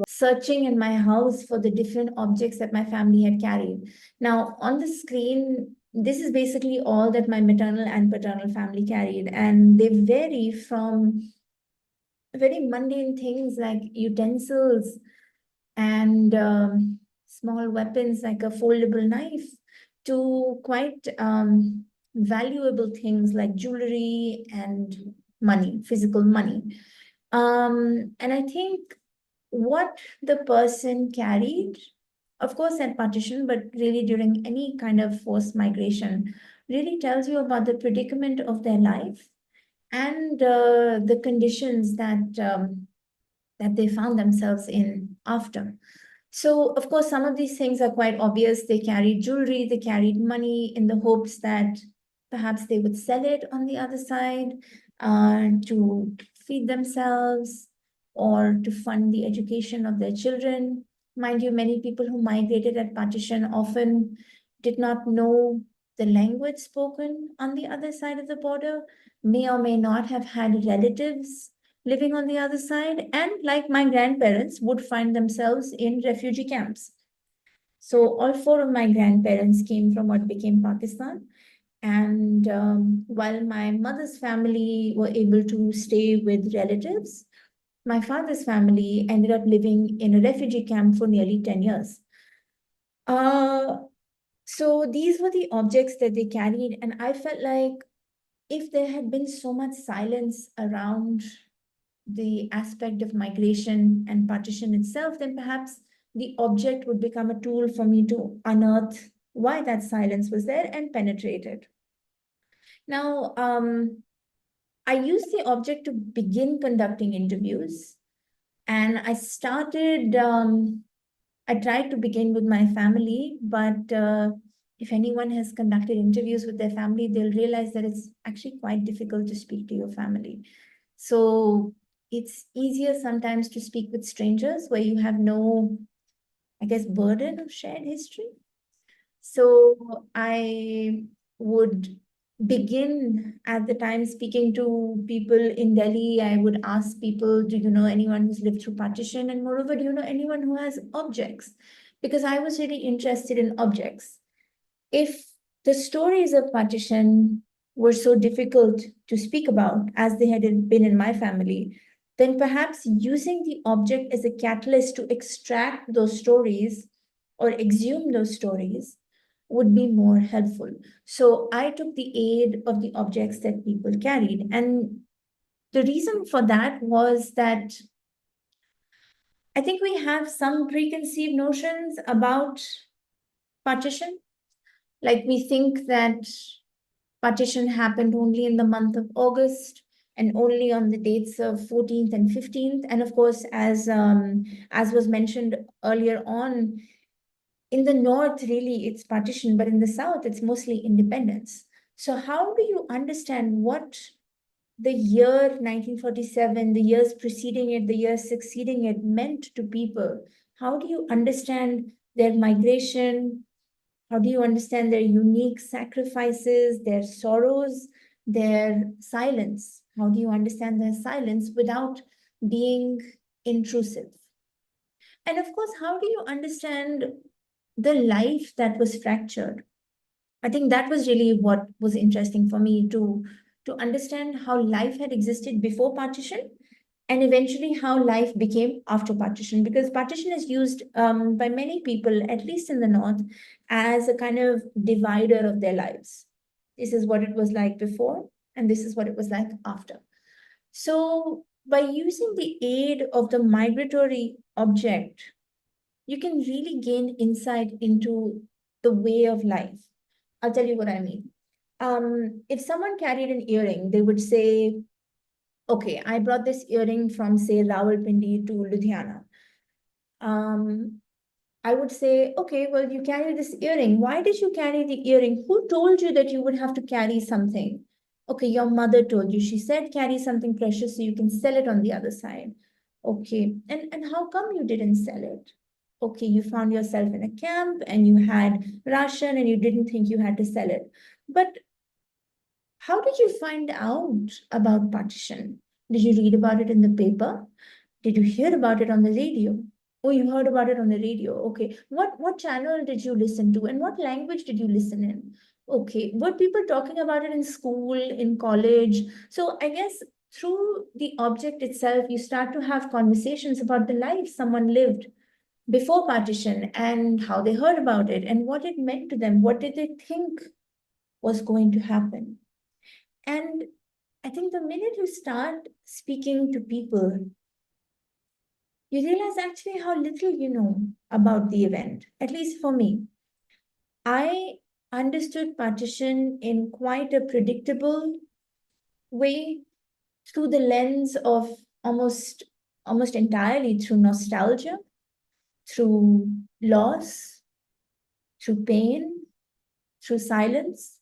searching in my house for the different objects that my family had carried. Now, on the screen, this is basically all that my maternal and paternal family carried, and they vary from very mundane things like utensils and small weapons like a foldable knife to quite valuable things like jewelry and money, physical money. And I think what the person carried, of course, at partition, but really during any kind of forced migration, really tells you about the predicament of their life and the conditions that they found themselves in after. So, of course, some of these things are quite obvious. They carried jewelry, they carried money in the hopes that perhaps they would sell it on the other side to feed themselves or to fund the education of their children. Mind you, many people who migrated at partition often did not know the language spoken on the other side of the border, may or may not have had relatives living on the other side, and like my grandparents, would find themselves in refugee camps. So all four of my grandparents came from what became Pakistan. And while my mother's family were able to stay with relatives, my father's family ended up living in a refugee camp for nearly 10 years. So these were the objects that they carried, and I felt like if there had been so much silence around the aspect of migration and partition itself, then perhaps the object would become a tool for me to unearth why that silence was there and penetrate it. Now, I used the object to begin conducting interviews, and I tried to begin with my family, but if anyone has conducted interviews with their family, they'll realize that it's actually quite difficult to speak to your family. So it's easier sometimes to speak with strangers where you have no, I guess, burden of shared history. So I would begin at the time speaking to people in Delhi. I would ask people, do you know anyone who's lived through partition? And moreover, do you know anyone who has objects? Because I was really interested in objects. If the stories of partition were so difficult to speak about as they had been in my family, then perhaps using the object as a catalyst to extract those stories or exhume those stories would be more helpful. So I took the aid of the objects that people carried. And the reason for that was that I think we have some preconceived notions about partition. Like we think that partition happened only in the month of August and only on the dates of 14th and 15th. And of course, as was mentioned earlier on, in the north, really, it's partition, but in the south, it's mostly independence. So how do you understand what the year 1947, the years preceding it, the years succeeding it meant to people? How do you understand their migration? How do you understand their unique sacrifices, their sorrows, their silence? How do you understand their silence without being intrusive? And of course, how do you understand the life that was fractured? I think that was really what was interesting for me to understand how life had existed before partition and eventually how life became after partition, because partition is used by many people, at least in the north, as a kind of divider of their lives. This is what it was like before, and this is what it was like after. So by using the aid of the migratory object, you can really gain insight into the way of life. I'll tell you what I mean. If someone carried an earring, they would say, okay, I brought this earring from, say, Rawalpindi to Ludhiana. I would say, okay, well, you carry this earring. Why did you carry the earring? Who told you that you would have to carry something? Okay, your mother told you. She said carry something precious so you can sell it on the other side. Okay, and how come you didn't sell it? Okay, you found yourself in a camp and you had ration and you didn't think you had to sell it. But how did you find out about partition? Did you read about it in the paper? Did you hear about it on the radio? Oh, you heard about it on the radio. Okay. What channel did you listen to? And what language did you listen in? Okay. Were people talking about it in school, in college? So I guess through the object itself, you start to have conversations about the life someone lived before partition and how they heard about it and what it meant to them. What did they think was going to happen? And I think the minute you start speaking to people, you realize actually how little you know about the event, at least for me. I understood partition in quite a predictable way through the lens of almost entirely through nostalgia, through loss, through pain, through silence.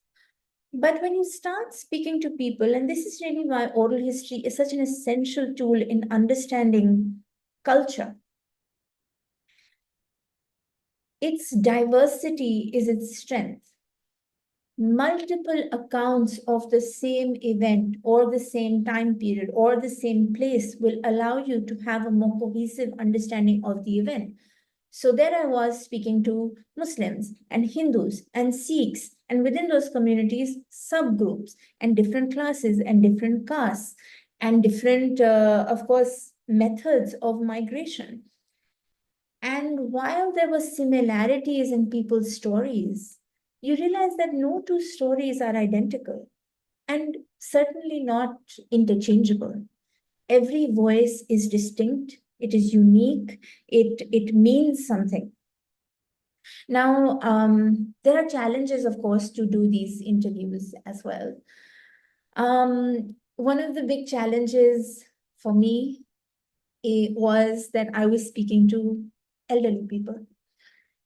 But when you start speaking to people, and this is really why oral history is such an essential tool in understanding culture, its diversity is its strength. Multiple accounts of the same event or the same time period or the same place will allow you to have a more cohesive understanding of the event. So there I was speaking to Muslims and Hindus and Sikhs, and within those communities, subgroups and different classes and different castes and different, of course, methods of migration. And while there were similarities in people's stories, you realize that no two stories are identical and certainly not interchangeable. Every voice is distinct, it is unique, it means something. Now, there are challenges, of course, to do these interviews as well. One of the big challenges for me was that I was speaking to elderly people.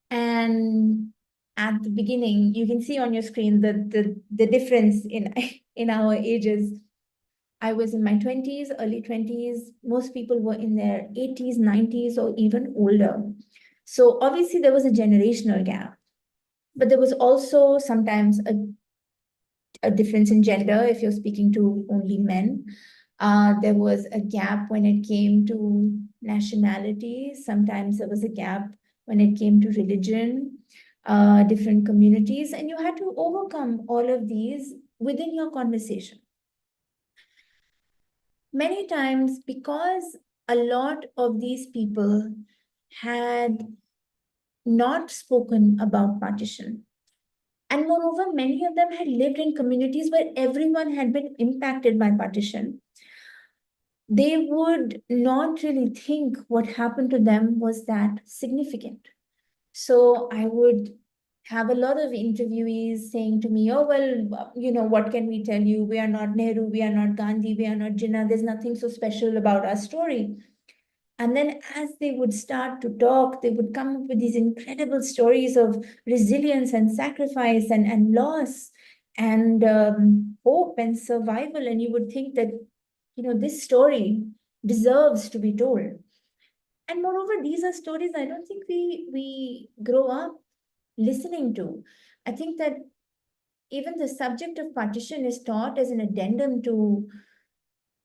And at the beginning, you can see on your screen the difference in, in our ages. I was in my 20s, early 20s. Most people were in their 80s, 90s, or even older. So obviously there was a generational gap, but there was also sometimes a difference in gender if you're speaking to only men. There was a gap when it came to nationality. Sometimes there was a gap when it came to religion, different communities, and you had to overcome all of these within your conversation. Many times, because a lot of these people had not spoken about partition, and moreover, many of them had lived in communities where everyone had been impacted by partition. They would not really think what happened to them was that significant. So I would have a lot of interviewees saying to me, oh, well, what can we tell you? We are not Nehru, we are not Gandhi, we are not Jinnah. There's nothing so special about our story. And then as they would start to talk, they would come up with these incredible stories of resilience and sacrifice and loss and hope and survival. And you would think that, this story deserves to be told. And moreover, these are stories I don't think we grow up listening to. I think that even the subject of partition is taught as an addendum to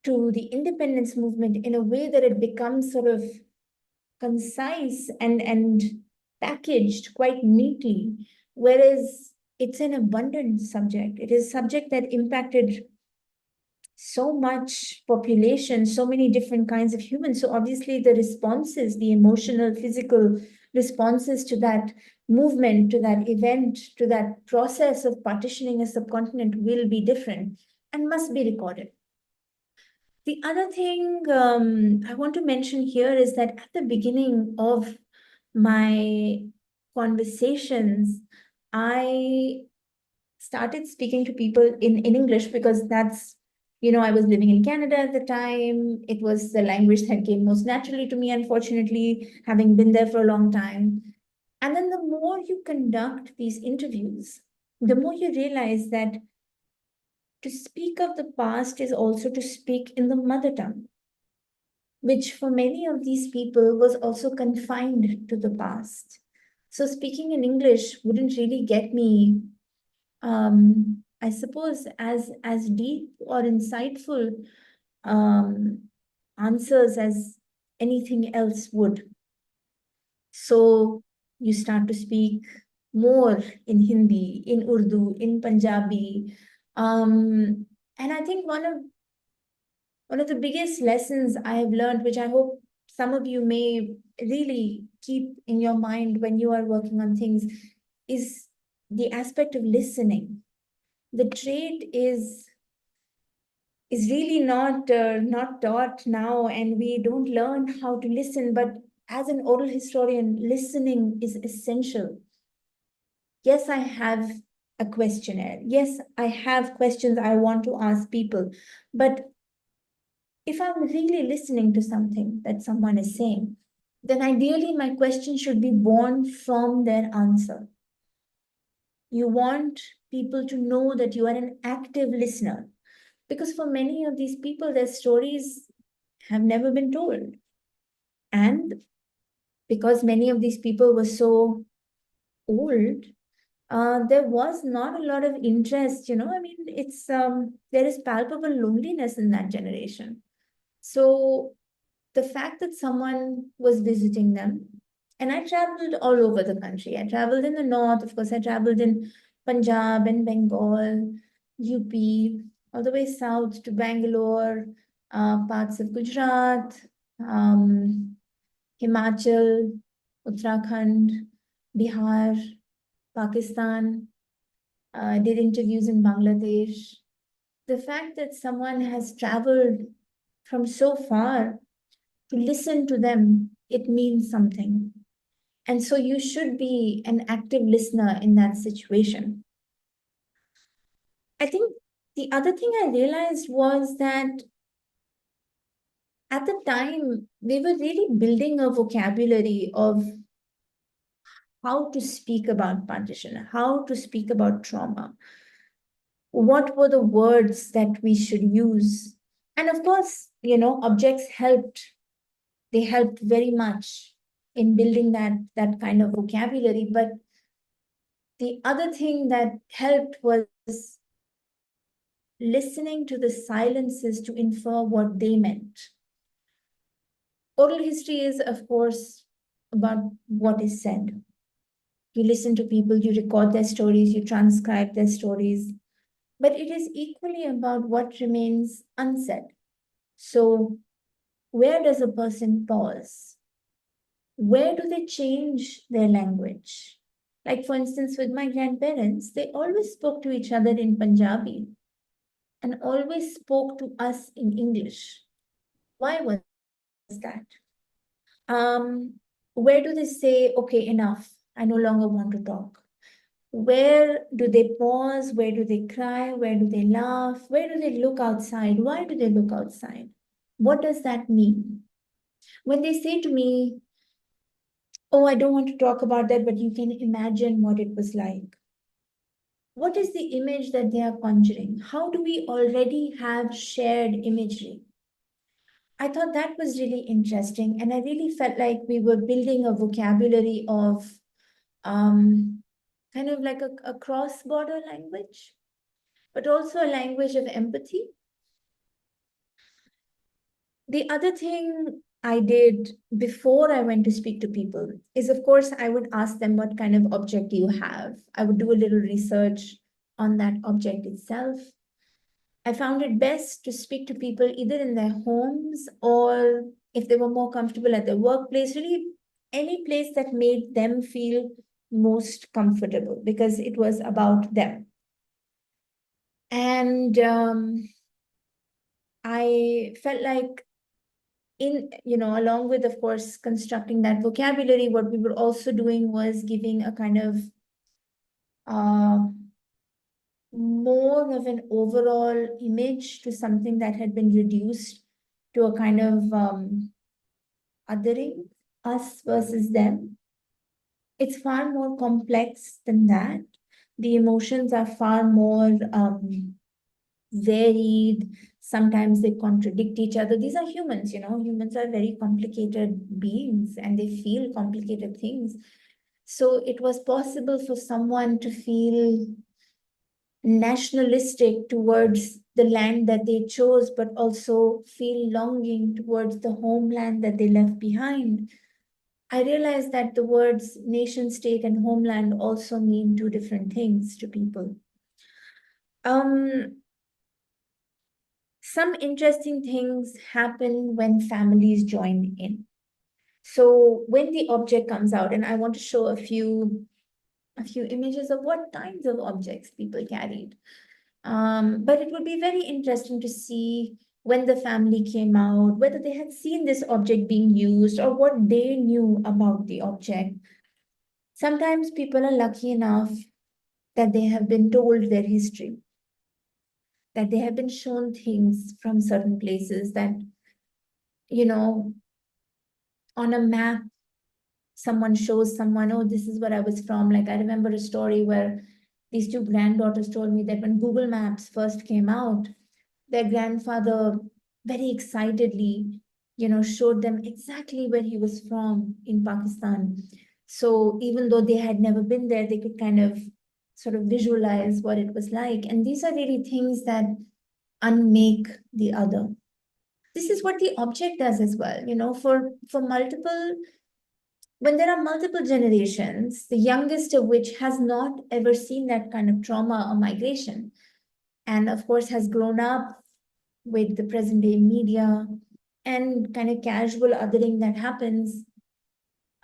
the independence movement in a way that it becomes sort of concise and packaged quite neatly, whereas it's an abundant subject. It is a subject that impacted so much population, so many different kinds of humans. So obviously the responses, the emotional, physical responses to that movement, to that event, to that process of partitioning a subcontinent will be different and must be recorded. The other thing I want to mention here is that at the beginning of my conversations, I started speaking to people in English because that's, I was living in Canada at the time. It was the language that came most naturally to me, unfortunately, having been there for a long time. And then the more you conduct these interviews, the more you realize that to speak of the past is also to speak in the mother tongue, which for many of these people was also confined to the past. So speaking in English wouldn't really get me, I suppose, as deep or insightful answers anything else would. So you start to speak more in Hindi, in Urdu, in Punjabi. And I think one of the biggest lessons I have learned, which I hope some of you may really keep in your mind when you are working on things, is the aspect of listening. The trait is really not taught now, and we don't learn how to listen. But as an oral historian, listening is essential. Yes, I have a questionnaire. Yes, I have questions I want to ask people. But if I'm really listening to something that someone is saying, then ideally my question should be born from their answer. You want people to know that you are an active listener, because for many of these people, their stories have never been told. And because many of these people were so old, there was not a lot of interest. I mean, it's there is palpable loneliness in that generation. So the fact that someone was visiting them, and I traveled all over the country. I traveled in the north, of course, I traveled in Punjab and Bengal, UP, all the way south to Bangalore, parts of Gujarat, Himachal, Uttarakhand, Bihar, Pakistan, did interviews in Bangladesh. The fact that someone has traveled from so far to listen to them, it means something. And so you should be an active listener in that situation. I think the other thing I realized was that at the time, we were really building a vocabulary of how to speak about partition, how to speak about trauma, what were the words that we should use. And of course, objects helped. They helped very much in building that kind of vocabulary. But the other thing that helped was listening to the silences to infer what they meant. Oral history is, of course, about what is said. You listen to people, you record their stories, you transcribe their stories, but it is equally about what remains unsaid. So, where does a person pause? Where do they change their language? Like, for instance, with my grandparents, they always spoke to each other in Punjabi and always spoke to us in English. Why was that? Where do they say, okay, enough, I no longer want to talk? Where do they pause? Where do they cry? Where do they laugh? Where do they look outside? Why do they look outside? What does that mean? When they say to me, oh, I don't want to talk about that, but you can imagine what it was like. What is the image that they are conjuring? How do we already have shared imagery? I thought that was really interesting. And I really felt like we were building a vocabulary of kind of like a cross-border language, but also a language of empathy. The other thing I did before I went to speak to people is, of course, I would ask them what kind of object do you have. I would do a little research on that object itself. I found it best to speak to people either in their homes or if they were more comfortable at their workplace, really any place that made them feel most comfortable because it was about them. And I felt like along with, of course, constructing that vocabulary, what we were also doing was giving a kind of uh, more of an overall image to something that had been reduced to a kind of othering, us versus them. It's far more complex than that. The emotions are far more varied. Sometimes they contradict each other. These are humans, humans are very complicated beings and they feel complicated things. So it was possible for someone to feel nationalistic towards the land that they chose, but also feel longing towards the homeland that they left behind, I realized that the words nation state and homeland also mean two different things to people. Um, some interesting things happen when families join in. So when the object comes out, and I want to show a few images of what kinds of objects people carried. But it would be very interesting to see when the family came out, whether they had seen this object being used or what they knew about the object. Sometimes people are lucky enough that they have been told their history, that they have been shown things from certain places that, you know, on a map, someone shows someone, oh, this is where I was from. Like, I remember a story where these two granddaughters told me that when Google Maps first came out, their grandfather very excitedly, showed them exactly where he was from in Pakistan. So even though they had never been there, they could kind of sort of visualize what it was like. And these are really things that unmake the other. This is what the object does as well. For multiple, when there are multiple generations, the youngest of which has not ever seen that kind of trauma or migration, and of course has grown up with the present day media and kind of casual othering that happens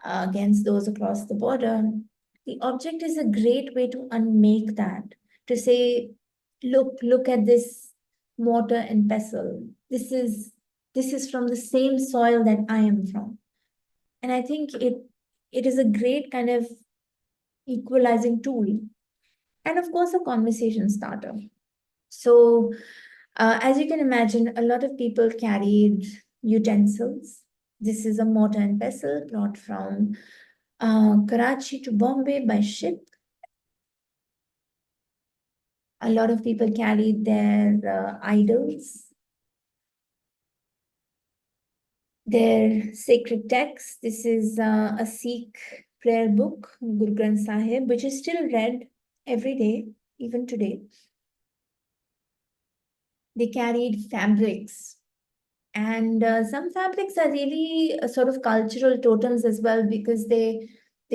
against those across the border, the object is a great way to unmake that, to say, look at this mortar and pestle. This is from the same soil that I am from. And I think it is a great kind of equalizing tool. And of course, a conversation starter. So, as you can imagine, a lot of people carried utensils. This is a mortar and pestle brought from Karachi to Bombay by ship. A lot of people carried their idols, their sacred texts. This is a Sikh prayer book, Guru Granth Sahib, which is still read every day, even today. They carried fabrics, and some fabrics are really sort of cultural totems as well, because they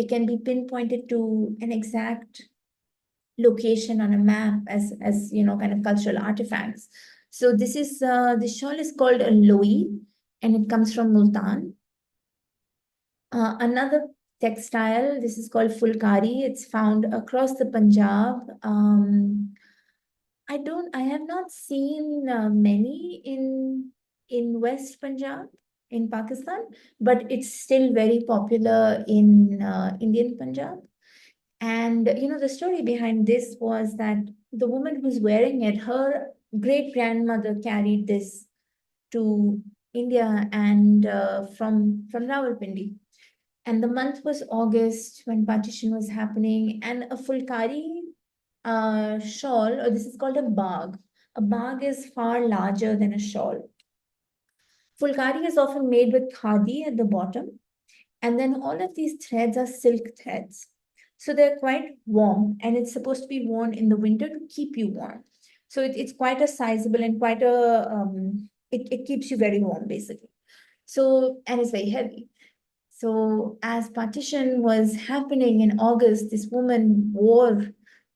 can be pinpointed to an exact location on a map as kind of cultural artifacts. So this shawl is called a loi, and it comes from Multan. Another textile, this is called fulkari. It's found across the Punjab. I have not seen many in West Punjab, in Pakistan, but it's still very popular in Indian Punjab. And the story behind this was that the woman who's wearing it, her great grandmother carried this to India and from Rawalpindi. And the month was August when partition was happening, and a fulkari shawl, or this is called a bag. A bag is far larger than a shawl. Fulkari is often made with khadi at the bottom, and then all of these threads are silk threads. So they're quite warm, and it's supposed to be worn in the winter to keep you warm. So it's quite a sizable and quite it keeps you very warm, basically. So, and it's very heavy. So as partition was happening in August, this woman wore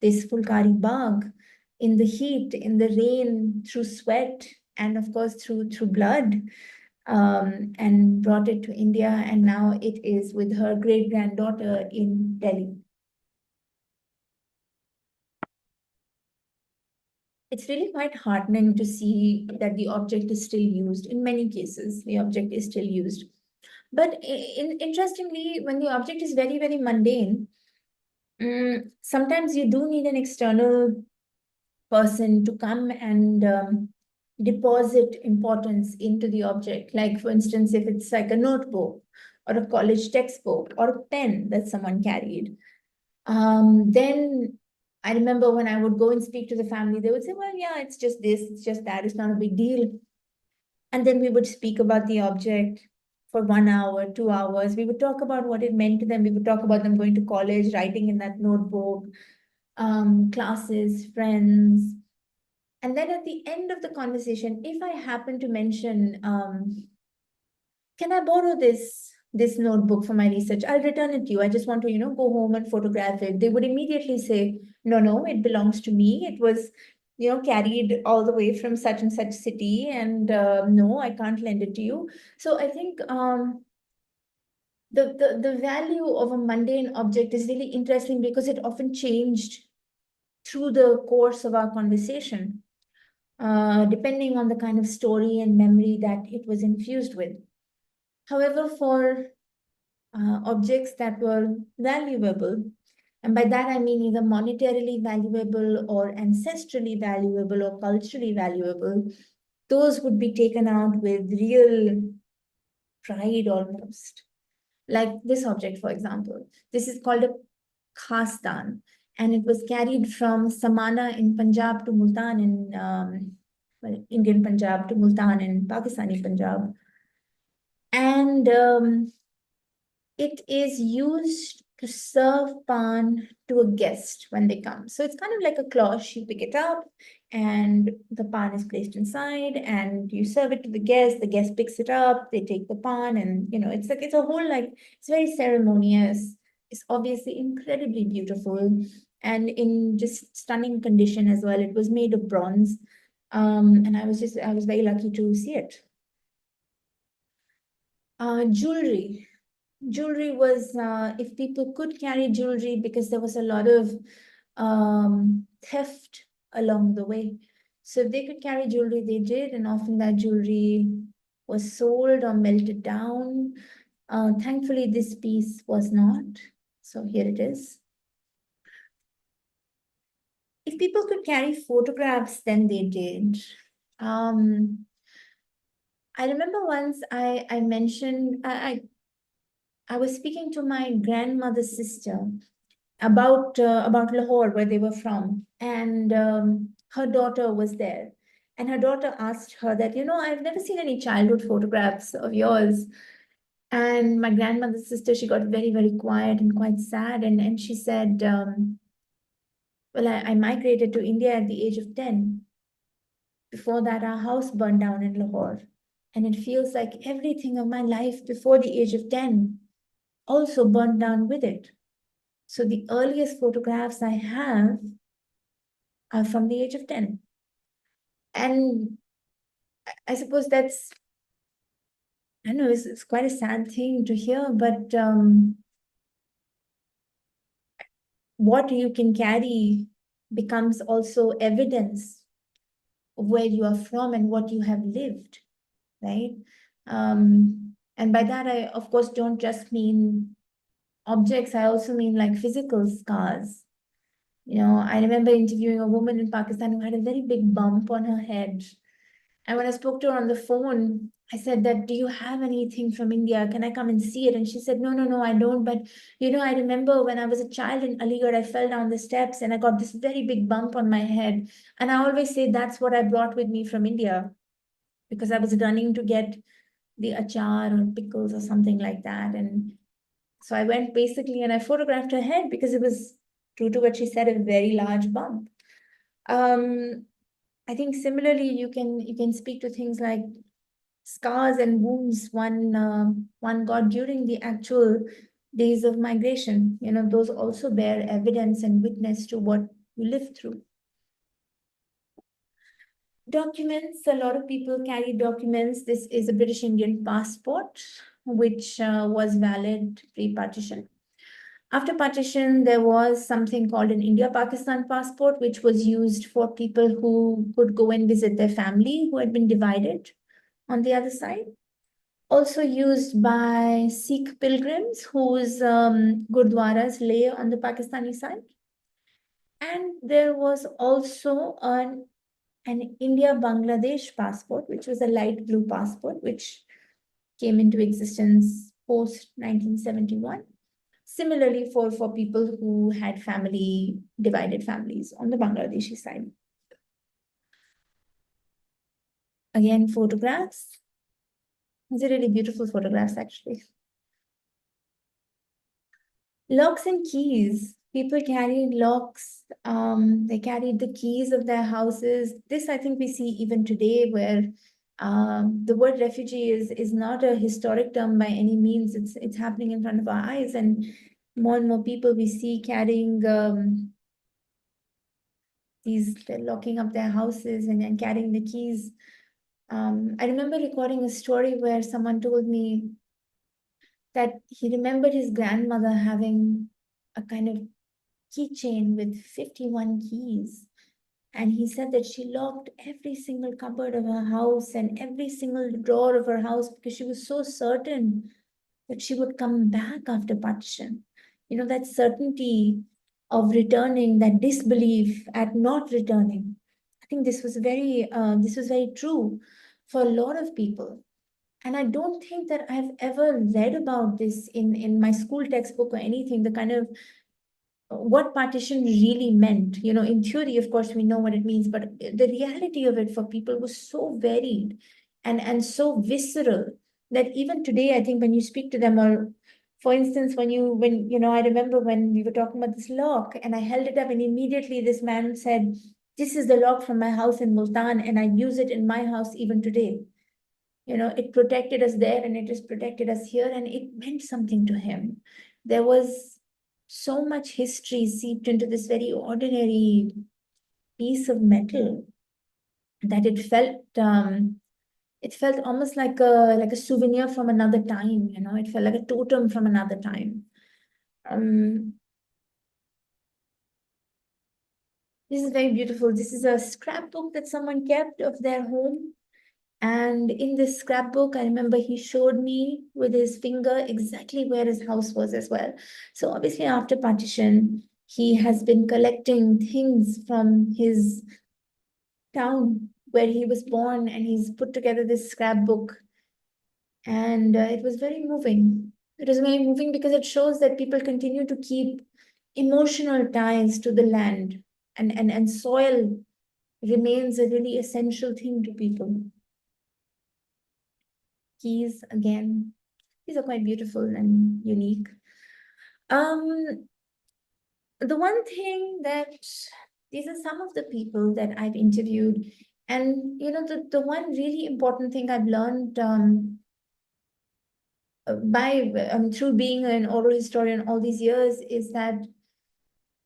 this fulkari bag in the heat, in the rain, through sweat, and of course through blood, and brought it to India. And now it is with her great granddaughter in Delhi. It's really quite heartening to see that the object is still used. In many cases, the object is still used. But interestingly, when the object is very, very mundane, sometimes you do need an external person to come and deposit importance into the object. Like, for instance, if it's like a notebook or a college textbook or a pen that someone carried, then I remember when I would go and speak to the family, they would say, well, yeah, it's just this, it's just that, it's not a big deal. And then we would speak about the object for 1 hour, 2 hours. We would talk about what it meant to them. We would talk about them going to college, writing in that notebook, classes, friends. And then at the end of the conversation, if I happen to mention, can I borrow this notebook for my research? I'll return it to you. I just want to, go home and photograph it. They would immediately say, no, no, it belongs to me. It was, carried all the way from such and such city, and no, I can't lend it to you. So I think the value of a mundane object is really interesting because it often changed through the course of our conversation, depending on the kind of story and memory that it was infused with. However, for objects that were valuable, and by that I mean either monetarily valuable or ancestrally valuable or culturally valuable, those would be taken out with real pride almost. Like this object, for example. This is called a khastan, and it was carried from Samana in Punjab to Multan in Indian Punjab to Multan in Pakistani Punjab. And it is used to serve pan to a guest when they come. So it's kind of like a cloche. You pick it up and the pan is placed inside and you serve it to the guest. The guest picks it up, they take the pan, and it's like it's a whole it's very ceremonious. It's obviously incredibly beautiful and in just stunning condition as well. It was made of bronze. And I was very lucky to see it. Jewelry. Jewelry was, if people could carry jewelry, because there was a lot of theft along the way. So if they could carry jewelry, they did, and often that jewelry was sold or melted down. Thankfully, this piece was not. So here it is. If people could carry photographs, then they did. I remember once I mentioned, I was speaking to my grandmother's sister about Lahore, where they were from, and her daughter was there, and her daughter asked her that, I've never seen any childhood photographs of yours. And my grandmother's sister, she got very, very quiet and quite sad, and she said, well, I migrated to India at the age of 10. Before that, our house burned down in Lahore, and it feels like everything of my life before the age of 10 also burned down with it. So the earliest photographs I have are from the age of 10. And I suppose that's, I don't know, it's quite a sad thing to hear, but what you can carry becomes also evidence of where you are from and what you have lived, right? And by that, I, of course, don't just mean objects, I also mean like physical scars. I remember interviewing a woman in Pakistan who had a very big bump on her head. And when I spoke to her on the phone, I said that, do you have anything from India? Can I come and see it? And she said, no, no, no, I don't. But, I remember when I was a child in Aligarh, I fell down the steps and I got this very big bump on my head. And I always say that's what I brought with me from India, because I was running to get the achar or pickles or something like that. And so I went basically and I photographed her head because it was, true to what she said, a very large bump. I think similarly, you can speak to things like scars and wounds one got during the actual days of migration. Those also bear evidence and witness to what you lived through. Documents, a lot of people carry documents. This is a British Indian passport, which was valid pre-partition. After partition, there was something called an India-Pakistan passport, which was used for people who could go and visit their family who had been divided on the other side. Also used by Sikh pilgrims whose gurdwaras lay on the Pakistani side. And there was also an India-Bangladesh passport, which was a light blue passport, which came into existence post 1971. Similarly, for people who had divided families on the Bangladeshi side. Again, photographs. These are really beautiful photographs, actually. Locks and keys. People carried locks, they carried the keys of their houses. This, I think, we see even today, where the word refugee is not a historic term by any means. It's happening in front of our eyes, and more people we see carrying they're locking up their houses and carrying the keys. I remember recording a story where someone told me that he remembered his grandmother having a kind of keychain with 51 keys. And he said that she locked every single cupboard of her house and every single drawer of her house because she was so certain that she would come back after partition. You know, that certainty of returning, that disbelief at not returning. I think this was very true for a lot of people. And I don't think that I've ever read about this in my school textbook or anything, the kind of what partition really meant. You know, in theory, of course, we know what it means, but the reality of it for people was so varied and so visceral that even today, I think when you speak to them, or for instance, when you know, I remember when we were talking about this lock and I held it up and immediately this man said, "This is the lock from my house in Multan and I use it in my house even today." You know, it protected us there and it has protected us here, and it meant something to him. There was so much history seeped into this very ordinary piece of metal that it felt almost like a souvenir from another time. You know, it felt like a totem from another time. um this is very beautiful. This is a scrapbook that someone kept of their home. And in this scrapbook, I remember he showed me with his finger exactly where his house was as well. So obviously, after partition, he has been collecting things from his town where he was born, and he's put together this scrapbook. And it was very moving. It was very moving because it shows that people continue to keep emotional ties to the land, and soil remains a really essential thing to people. Keys again. These are quite beautiful and unique. Um, the one thing that these are some of the people that I've interviewed, and you know, the one really important thing I've learned by through being an oral historian all these years is that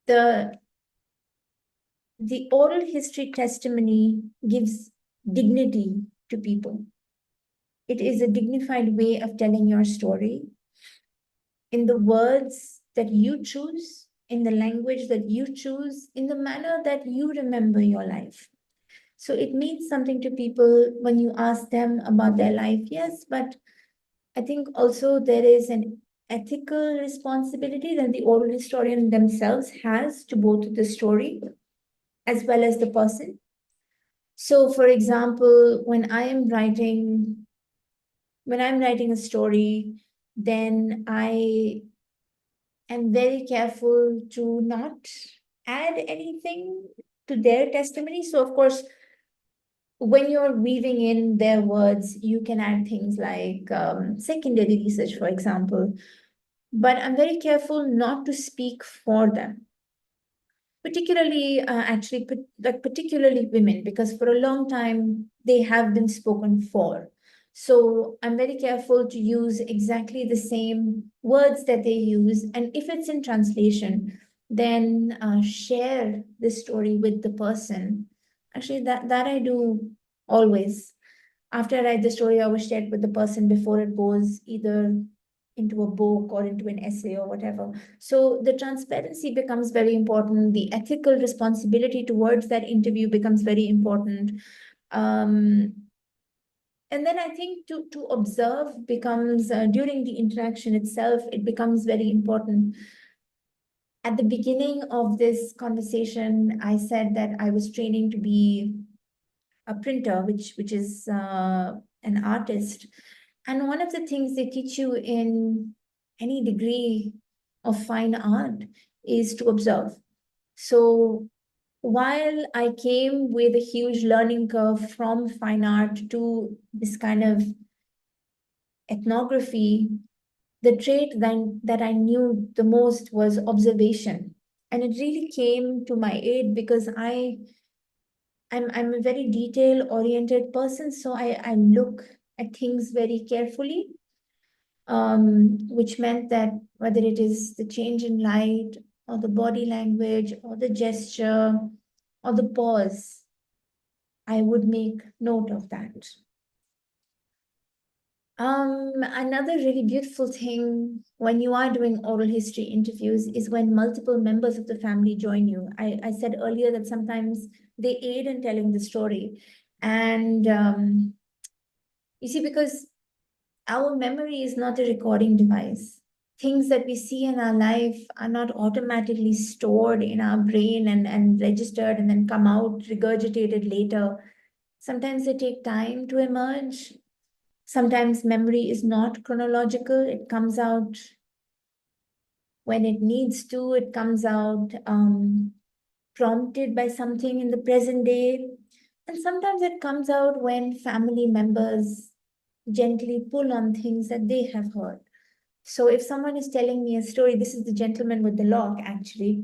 the the oral history testimony gives dignity to people. It is a dignified way of telling your story in the words that you choose, in the language that you choose, in the manner that you remember your life. So it means something to people when you ask them about their life, yes, but I think also there is an ethical responsibility that the oral historian themselves has to both the story as well as the person. So, for example, when I'm writing a story, then I am very careful to not add anything to their testimony. So, of course, when you're weaving in their words, you can add things like secondary research, for example. But I'm very careful not to speak for them, particularly like particularly women, because for a long time they have been spoken for. So I'm very careful to use exactly the same words that they use, and if it's in translation, then share the story with the person. Actually, that I do always. After I write the story, I always share it with the person before it goes either into a book or into an essay or whatever. So the transparency becomes very important. The ethical responsibility towards that interview becomes very important. Um, and then I think to observe becomes during the interaction itself, it becomes very important. At the beginning of this conversation, I said that I was training to be a printer, which is an artist. And one of the things they teach you in any degree of fine art is to observe. So while I came with a huge learning curve from fine art to this kind of ethnography, the trait that I knew the most was observation. And it really came to my aid because I'm a very detail oriented person, so I look at things very carefully, which meant that whether it is the change in light or the body language or the gesture or the pause, I would make note of that. Another really beautiful thing when you are doing oral history interviews is when multiple members of the family join you. I said earlier that sometimes they aid in telling the story. And you see, because our memory is not a recording device. Things that we see in our life are not automatically stored in our brain and registered and then come out regurgitated later. Sometimes they take time to emerge. Sometimes memory is not chronological. It comes out when it needs to. It comes out prompted by something in the present day. And sometimes it comes out when family members gently pull on things that they have heard. So if someone is telling me a story, this is the gentleman with the lock actually.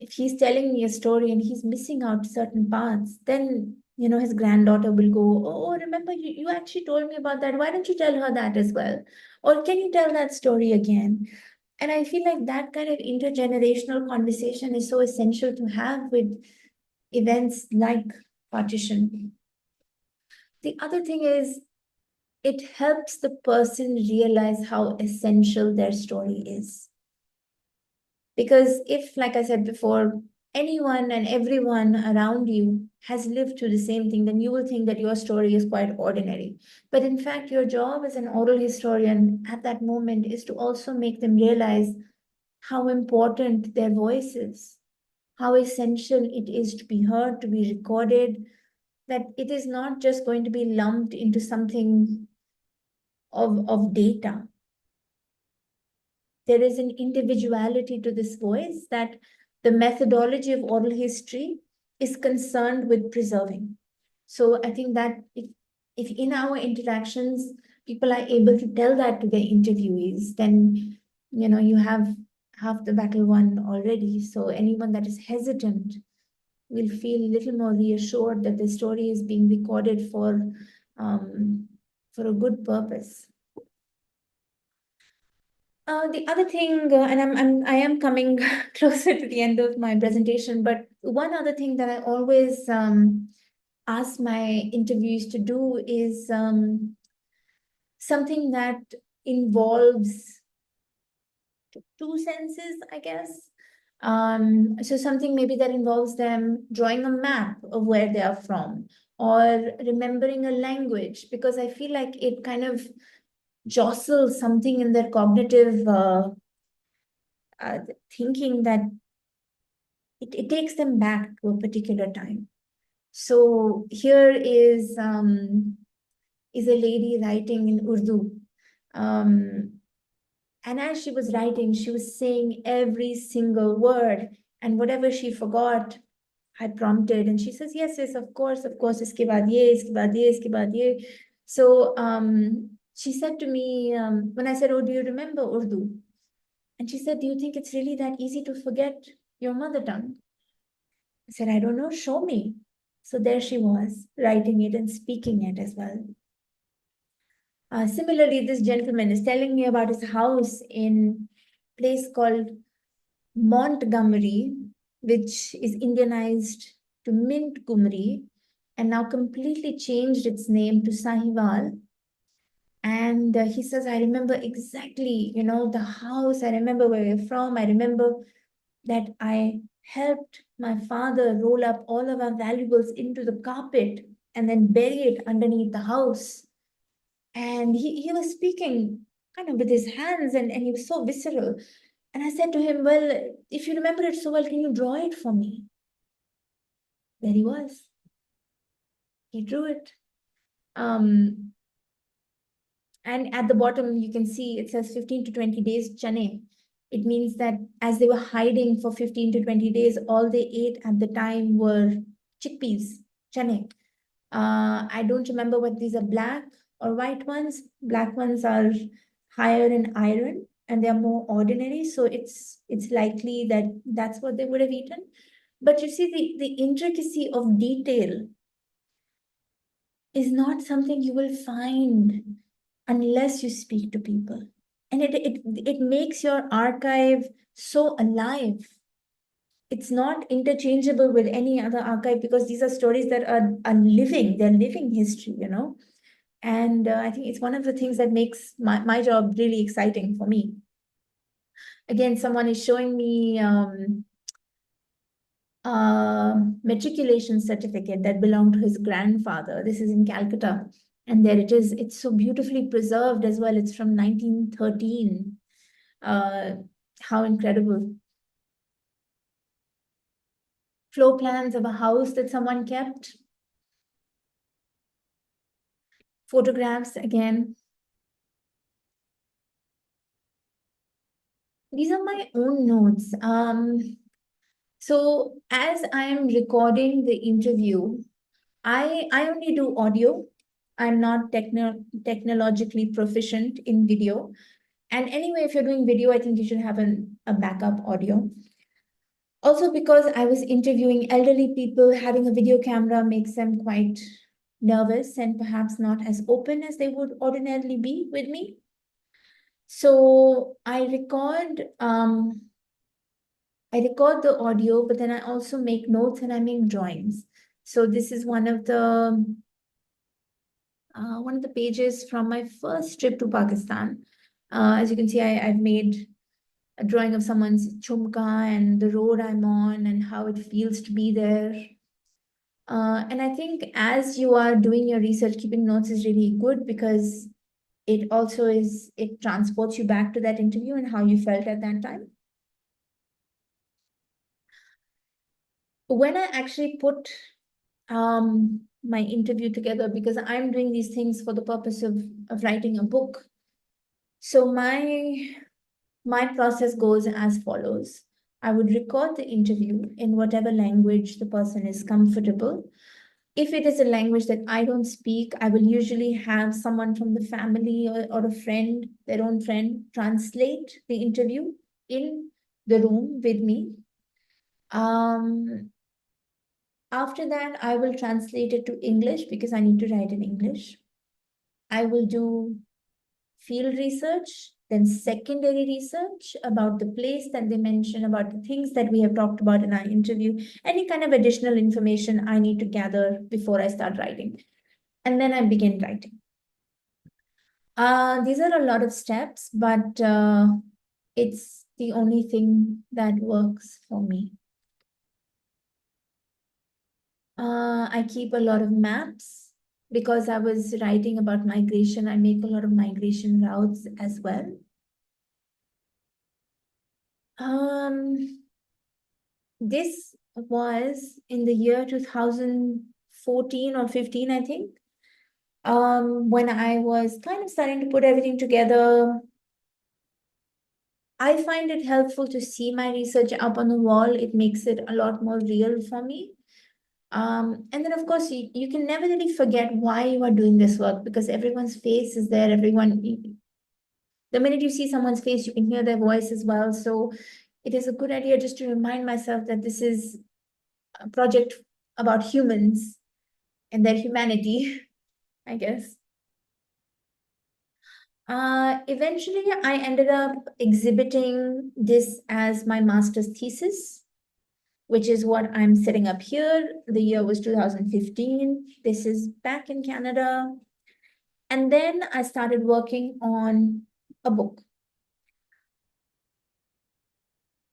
If he's telling me a story and he's missing out certain parts, then his granddaughter will go, oh, remember you actually told me about that. Why don't you tell her that as well? Or can you tell that story again? And I feel like that kind of intergenerational conversation is so essential to have with events like partition. The other thing is it helps the person realize how essential their story is. Because if, like I said before, anyone and everyone around you has lived through the same thing, then you will think that your story is quite ordinary. But in fact, your job as an oral historian at that moment is to also make them realize how important their voice is, how essential it is to be heard, to be recorded, that it is not just going to be lumped into something of data. There is an individuality to this voice that the methodology of oral history is concerned with preserving. So I think that if in our interactions, people are able to tell that to their interviewees, then you have half the battle won already. So anyone that is hesitant will feel a little more reassured that the story is being recorded um, for a good purpose. The other thing, and I am coming closer to the end of my presentation, but one other thing that I always ask my interviews to do is something that involves two senses, I guess. So something maybe that involves them drawing a map of where they are from or remembering a language, because I feel like it kind of jostles something in their cognitive thinking that it takes them back to a particular time. So here is a lady writing in Urdu. And as she was writing, she was saying every single word. And whatever she forgot, I prompted. And she says, yes, yes, of course, iske baad ye, iske baad ye, iske baad ye. So she said to me, when I said, oh, do you remember Urdu? And she said, do you think it's really that easy to forget your mother tongue? I said, I don't know, show me. So there she was, writing it and speaking it as well. Similarly, this gentleman is telling me about his house in a place called Montgomery, which is Indianized to Montgomery, and now completely changed its name to Sahiwal. And he says, I remember exactly, the house. I remember where we're from. I remember that I helped my father roll up all of our valuables into the carpet and then bury it underneath the house. And he was speaking kind of with his hands and he was so visceral. And I said to him, well, if you remember it so well, can you draw it for me? There he was. He drew it. And at the bottom, you can see it says 15 to 20 days chane. It means that as they were hiding for 15 to 20 days, all they ate at the time were chickpeas, chane. I don't remember what these are, black or white ones. Black ones are higher in iron. and they're more ordinary. So it's likely that that's what they would have eaten. But you see, the intricacy of detail is not something you will find unless you speak to people. And it makes your archive so alive. It's not interchangeable with any other archive because these are stories that are living, they're living history, you know. And I think it's one of the things that makes my job really exciting for me. Again, someone is showing me matriculation certificate that belonged to his grandfather. This is in Calcutta. And there it is. It's so beautifully preserved as well. It's from 1913. How incredible. Floor plans of a house that someone kept. Photographs again. These are my own notes. So as I am recording the interview, I only do audio. I'm not technologically proficient in video. And anyway, if you're doing video, I think you should have a backup audio. Also, because I was interviewing elderly people, having a video camera makes them quite nervous and perhaps not as open as they would ordinarily be with me. So I record the audio, but then I also make notes and I make drawings. So this is one of the pages from my first trip to Pakistan. As you can see, I've made a drawing of someone's chumka and the road I'm on and how it feels to be there. And I think as you are doing your research, keeping notes is really good because it transports you back to that interview and how you felt at that time. When I actually put my interview together, because I'm doing these things for the purpose of writing a book. So my process goes as follows. I would record the interview in whatever language the person is comfortable. If it is a language that I don't speak, I will usually have someone from the family or a friend, their own friend, translate the interview in the room with me. After that, I will translate it to English because I need to write in English. I will do field research, then secondary research about the place that they mention, about the things that we have talked about in our interview, any kind of additional information I need to gather before I start writing. And then I begin writing. These are a lot of steps, but it's the only thing that works for me. I keep a lot of maps because I was writing about migration. I make a lot of migration routes as well. This was in the year 2014 or 15, I think, when I was kind of starting to put everything together. I find it helpful to see my research up on the wall. It makes it a lot more real for me. And then, of course, you can never really forget why you are doing this work because everyone's face is there. The minute you see someone's face, you can hear their voice as well. So it is a good idea just to remind myself that this is a project about humans and their humanity, I guess. Eventually, I ended up exhibiting this as my master's thesis, which is what I'm setting up here. The year was 2015. This is back in Canada. And then I started working on a book.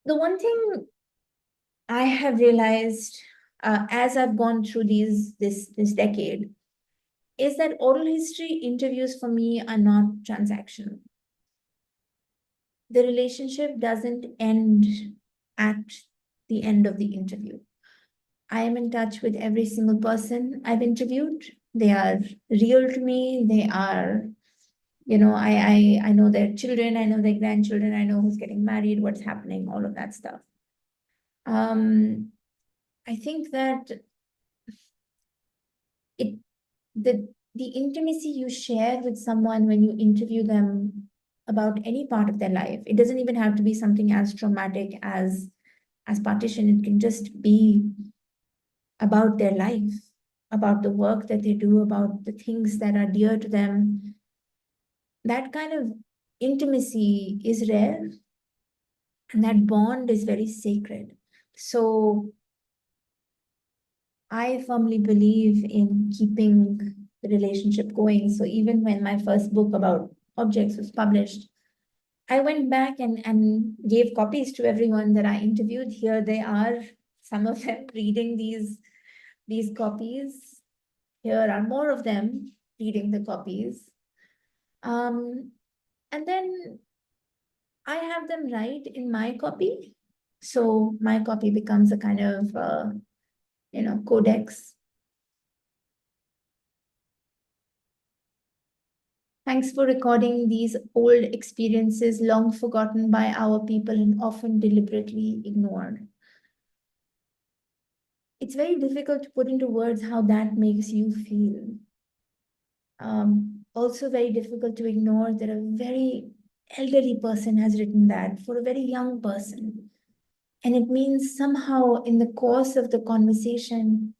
The one thing I have realized as I've gone through this decade is that oral history interviews for me are not transactional. The relationship doesn't end at the end of the interview. I am in touch with every single person I've interviewed. They are real to me. They are, I know their children, I know their grandchildren, I know who's getting married, what's happening, all of that stuff. I think that the intimacy you share with someone when you interview them about any part of their life. It doesn't even have to be something as traumatic as Partition. It can just be about their life, about the work that they do, about the things that are dear to them. That kind of intimacy is rare, and that bond is very sacred. So I firmly believe in keeping the relationship going. So even when my first book about objects was published, I went back and gave copies to everyone that I interviewed. Here they are, some of them reading these copies. Here are more of them reading the copies. And then I have them write in my copy. So my copy becomes a kind of, codex. Thanks for recording these old experiences long forgotten by our people and often deliberately ignored. It's very difficult to put into words how that makes you feel. Also very difficult to ignore that a very elderly person has written that for a very young person. And it means somehow in the course of the conversation,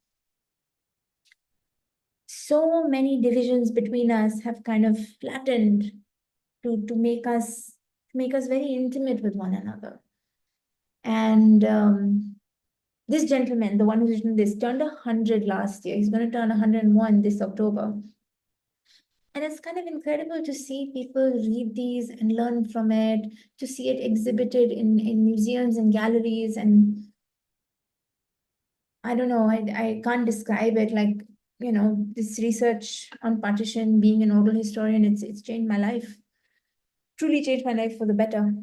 so many divisions between us have kind of flattened to make us very intimate with one another. And this gentleman, the one who's written this, turned 100 last year. He's going to turn 101 this October. And it's kind of incredible to see people read these and learn from it, to see it exhibited in museums and galleries. And I don't know, I can't describe it. Like, this research on partition, being an oral historian, it's changed my life, truly changed my life for the better.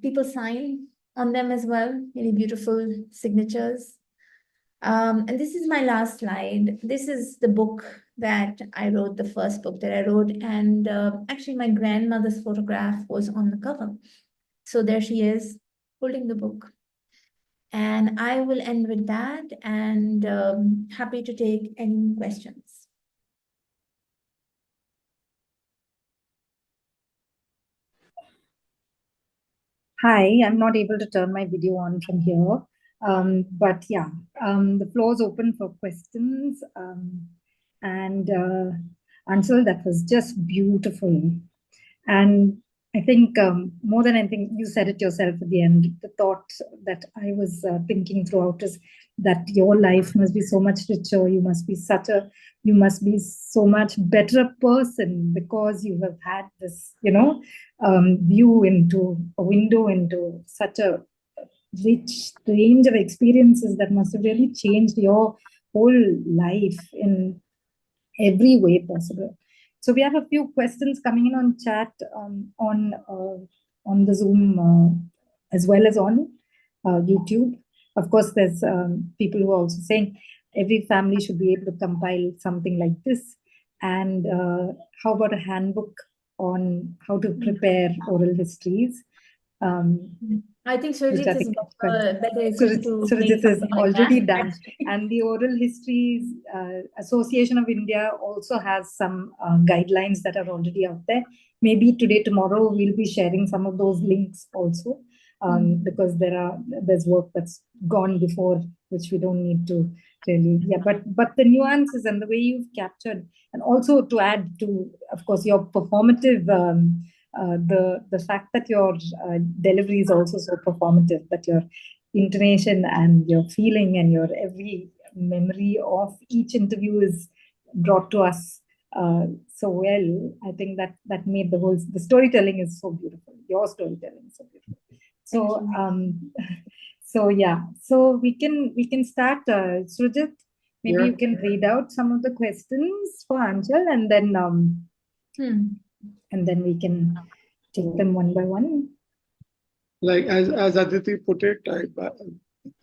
People sign on them as well, really beautiful signatures. And this is my last slide. This is the book that I wrote, the first book that I wrote. And actually, my grandmother's photograph was on the cover. So there she is, holding the book. And I will end with that, and happy to take any questions. Hi, I'm not able to turn my video on from here. But yeah, the floor is open for questions. And Anchal, that was just beautiful. And I think more than anything, you said it yourself at the end. The thought that I was thinking throughout is that your life must be so much richer. You must be so much better person because you have had this, view into a window into such a rich range of experiences that must have really changed your whole life in every way possible. So we have a few questions coming in on chat on the Zoom as well as on YouTube. Of course, there's people who are also saying every family should be able to compile something like this. And how about a handbook on how to prepare oral histories? I think Surjit is better equipped to Surjit is already like done. And the Oral Histories Association of India also has some guidelines that are already out there. Maybe today, tomorrow, we'll be sharing some of those links also, because there's work that's gone before, which we don't need to really. Yeah, but the nuances and the way you've captured, and also to add to, of course, your performative. The fact that your delivery is also so performative, that your intonation and your feeling and your every memory of each interview is brought to us so well. I think that made the storytelling is so beautiful. Your storytelling is so beautiful. So so yeah, so we can start. Sujit, maybe you can read out some of the questions for Anchal, and then and then we can take them one by one. Like as Aditi put it,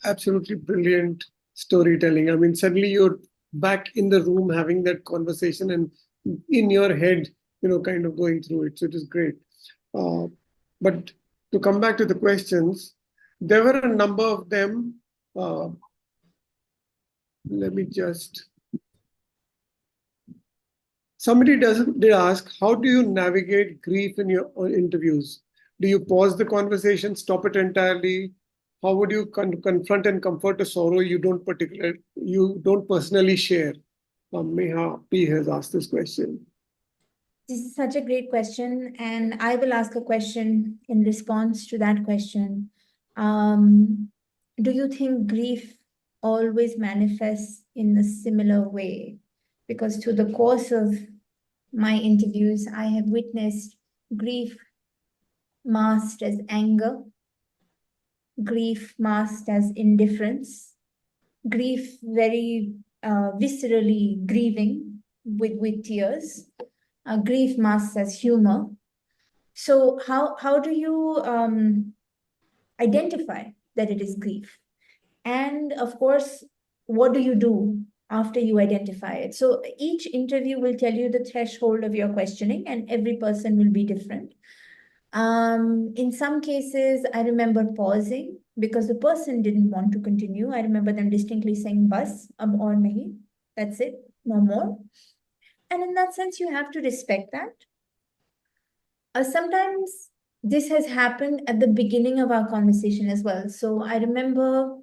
absolutely brilliant storytelling. I mean, suddenly you're back in the room having that conversation and in your head, kind of going through it. So it is great. But to come back to the questions, there were a number of them. Let me just. Somebody did ask, how do you navigate grief in your interviews? Do you pause the conversation, stop it entirely? How would you confront and comfort a sorrow you don't personally share? Meha P has asked this question. This is such a great question, and I will ask a question in response to that question. Do you think grief always manifests in a similar way? Because through the course of my interviews, I have witnessed grief masked as anger, grief masked as indifference, grief very viscerally grieving with tears, grief masked as humor. So how do you identify that it is grief? And of course, what do you do after you identify it? So each interview will tell you the threshold of your questioning, and every person will be different. In some cases, I remember pausing because the person didn't want to continue. I remember them distinctly saying, "Bas, ab aur nahi." That's it, no more. And in that sense, you have to respect that. Sometimes this has happened at the beginning of our conversation as well. So I remember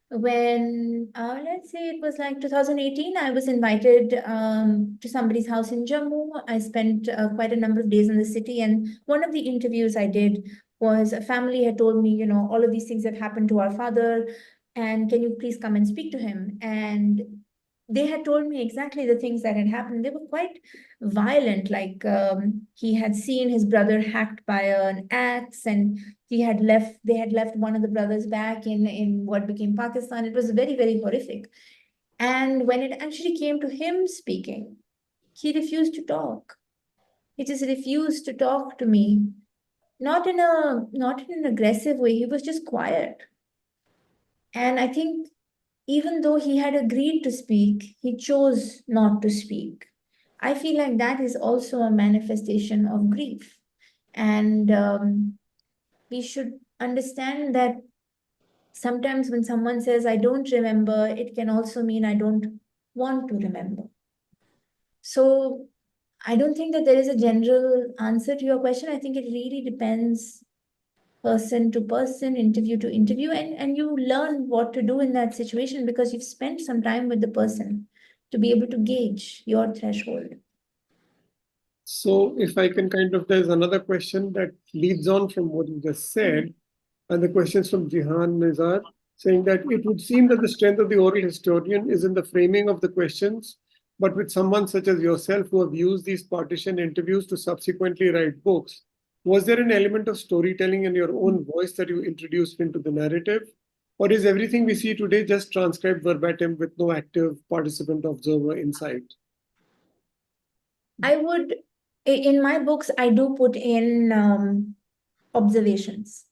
when, let's say it was like 2018, I was invited to somebody's house in Jammu. I spent quite a number of days in the city. And one of the interviews I did was a family had told me, you know, all of these things have happened to our father. And can you please come and speak to him? And they had told me exactly the things that had happened. They were quite violent, like he had seen his brother hacked by an axe, and they had left one of the brothers back in what became Pakistan. It was very, very horrific. And when it actually came to him speaking, he refused to talk. He just refused to talk to me. Not in an aggressive way. He was just quiet. And I think even though he had agreed to speak, he chose not to speak. I feel like that is also a manifestation of grief. And we should understand that sometimes when someone says, "I don't remember," it can also mean I don't want to remember. So I don't think that there is a general answer to your question. I think it really depends person to person, interview to interview, and you learn what to do in that situation because you've spent some time with the person to be able to gauge your threshold. So if I can there's another question that leads on from what you just said, and the question's from Jihan Nizar, saying that it would seem that the strength of the oral historian is in the framing of the questions, but with someone such as yourself who have used these partition interviews to subsequently write books, was there an element of storytelling in your own voice that you introduced into the narrative? Or is everything we see today just transcribed verbatim with no active participant observer inside? I would, in my books, I do put in observations.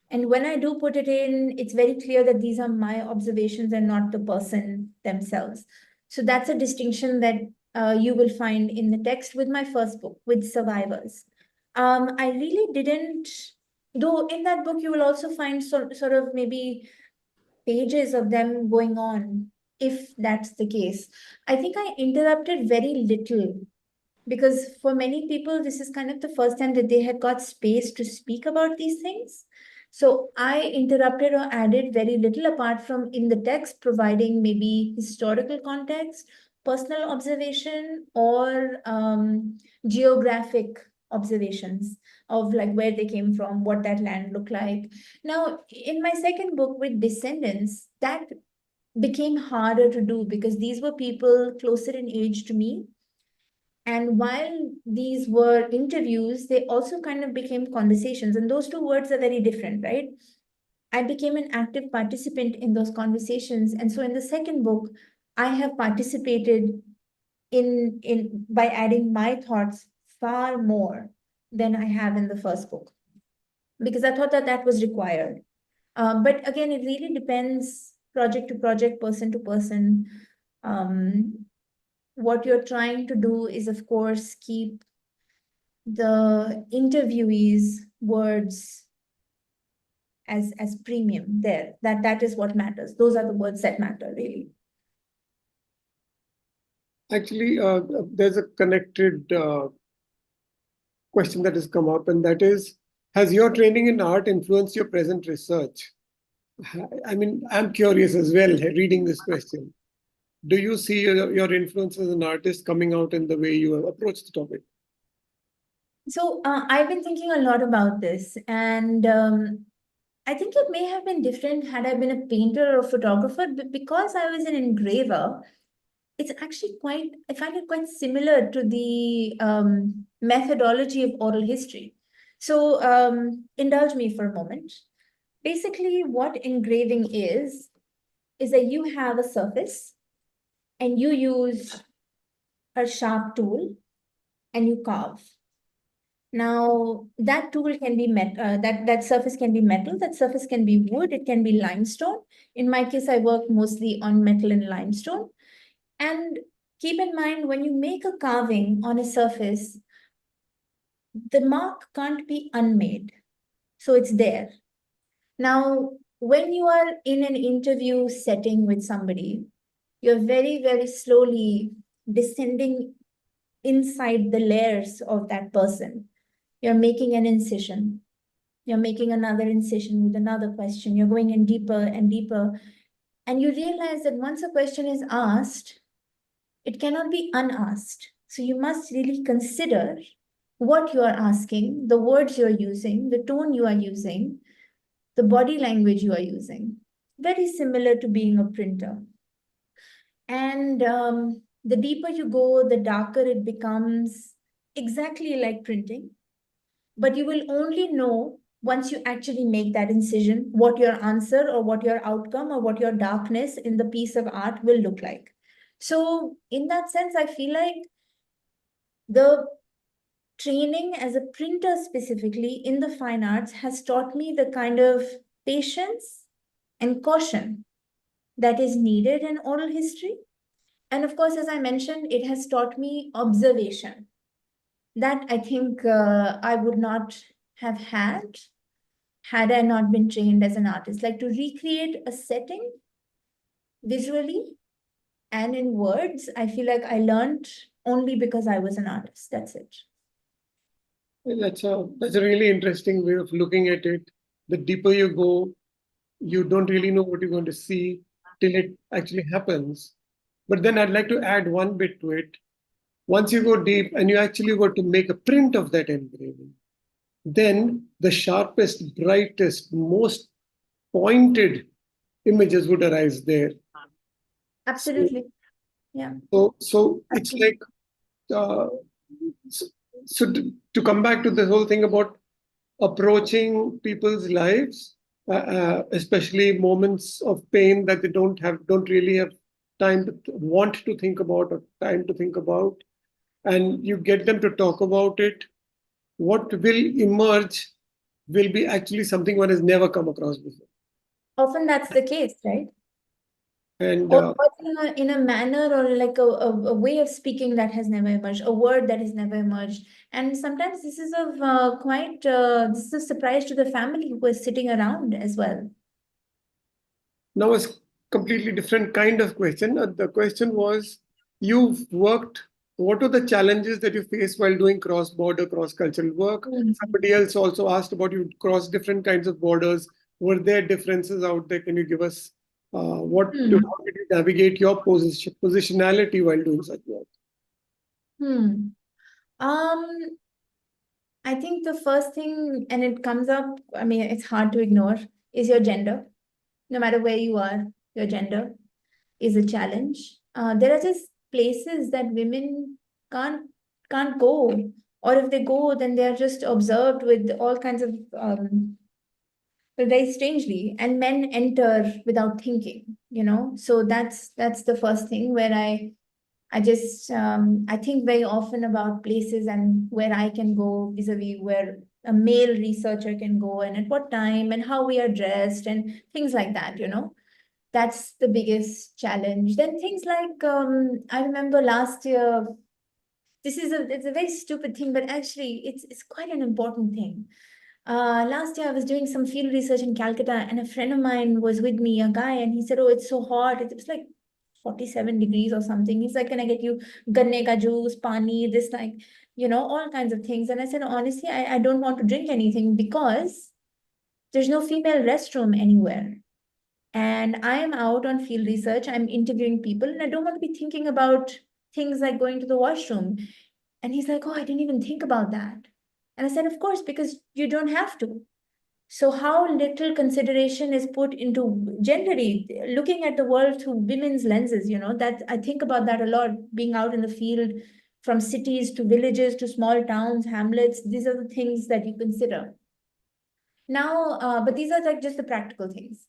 And when I do put it in, it's very clear that these are my observations and not the person themselves. So that's a distinction that you will find in the text with my first book, with Survivors. I really didn't, though in that book, you will also find sort of maybe pages of them going on, if that's the case. I think I interrupted very little because for many people, this is kind of the first time that they had got space to speak about these things. So I interrupted or added very little apart from in the text, providing maybe historical context, personal observation, or geographic observations of like where they came from, what that land looked like. Now, in my second book with Descendants, that became harder to do because these were people closer in age to me. And while these were interviews, they also kind of became conversations. And those two words are very different, right? I became an active participant in those conversations. And so in the second book, I have participated in by adding my thoughts far more than I have in the first book, because I thought that that was required. But again, it really depends project to project, person to person. What you're trying to do is, of course, keep the interviewees' words as premium there. That is what matters. Those are the words that matter, really. Actually, there's a connected question that has come up, and that is, has your training in art influenced your present research? I mean, I'm curious as well, reading this question. Do you see your influence as an artist coming out in the way you approach the topic? So I've been thinking a lot about this, and I think it may have been different had I been a painter or photographer, but because I was an engraver, it's actually I find it quite similar to the methodology of oral history. So indulge me for a moment. Basically, what engraving is that you have a surface and you use a sharp tool and you carve. Now, that tool can be that surface can be metal, that surface can be wood, it can be limestone. In my case, I work mostly on metal and limestone. And keep in mind, when you make a carving on a surface, the mark can't be unmade. So it's there. Now, when you are in an interview setting with somebody, you're very, very slowly descending inside the layers of that person. You're making an incision. You're making another incision with another question. You're going in deeper and deeper. And you realize that once a question is asked, it cannot be unasked. So you must really consider what you are asking, the words you're using, the tone you are using, the body language you are using. Very similar to being a printer. And the deeper you go, the darker it becomes, exactly like printing. But you will only know once you actually make that incision what your answer or what your outcome or what your darkness in the piece of art will look like. So in that sense, I feel like the training as a printer specifically in the fine arts has taught me the kind of patience and caution that is needed in oral history. And of course, as I mentioned, it has taught me observation that I think I would not have had I not been trained as an artist. Like to recreate a setting visually and in words, I feel like I learned only because I was an artist. That's it. That's a really interesting way of looking at it. The deeper you go, you don't really know what you're going to see till it actually happens. But then I'd like to add one bit to it. Once you go deep and you actually were to make a print of that engraving, then the sharpest, brightest, most pointed images would arise there. Absolutely. Yeah. So it's like, uh, so, so to come back to the whole thing about approaching people's lives, especially moments of pain that they don't really have time to want to think about or time to think about, and you get them to talk about it. What will emerge will be actually something one has never come across before. Often that's the case, right? And Or in a manner or like a way of speaking that has never emerged, a word that has never emerged. And sometimes this is of this is a surprise to the family who is sitting around as well. now a completely different kind of question. The question was, you've worked, what are the challenges that you face while doing cross-border, cross-cultural work? Somebody else also asked about you cross different kinds of borders. Were there differences out there? Can you give us how did you navigate your positionality while doing such work? I think the first thing, and it comes up, I mean, it's hard to ignore, is your gender. No matter where you are, your gender is a challenge. There are just places that women can't go, or if they go, then they are just observed with all kinds of very strangely, and men enter without thinking. So that's the first thing where I just I think very often about places and where I can go vis-a-vis where a male researcher can go and at what time and how we are dressed and things like that. That's the biggest challenge. Then things like I remember last year, it's a very stupid thing, but actually it's quite an important thing. Last year I was doing some field research in Calcutta and a friend of mine was with me, a guy, and he said, "Oh, it's so hot." It was like 47 degrees or something. He's like, can I get you ganne ka juice, pani, this, like, all kinds of things. And I said, honestly, I don't want to drink anything because there's no female restroom anywhere. And I am out on field research. I'm interviewing people, and I don't want to be thinking about things like going to the washroom. And he's like, oh, I didn't even think about that. And I said, of course, because you don't have to. So how little consideration is put into generally looking at the world through women's lenses, that I think about that a lot, being out in the field, from cities to villages to small towns, hamlets. These are the things that you consider. Now, but these are like just the practical things.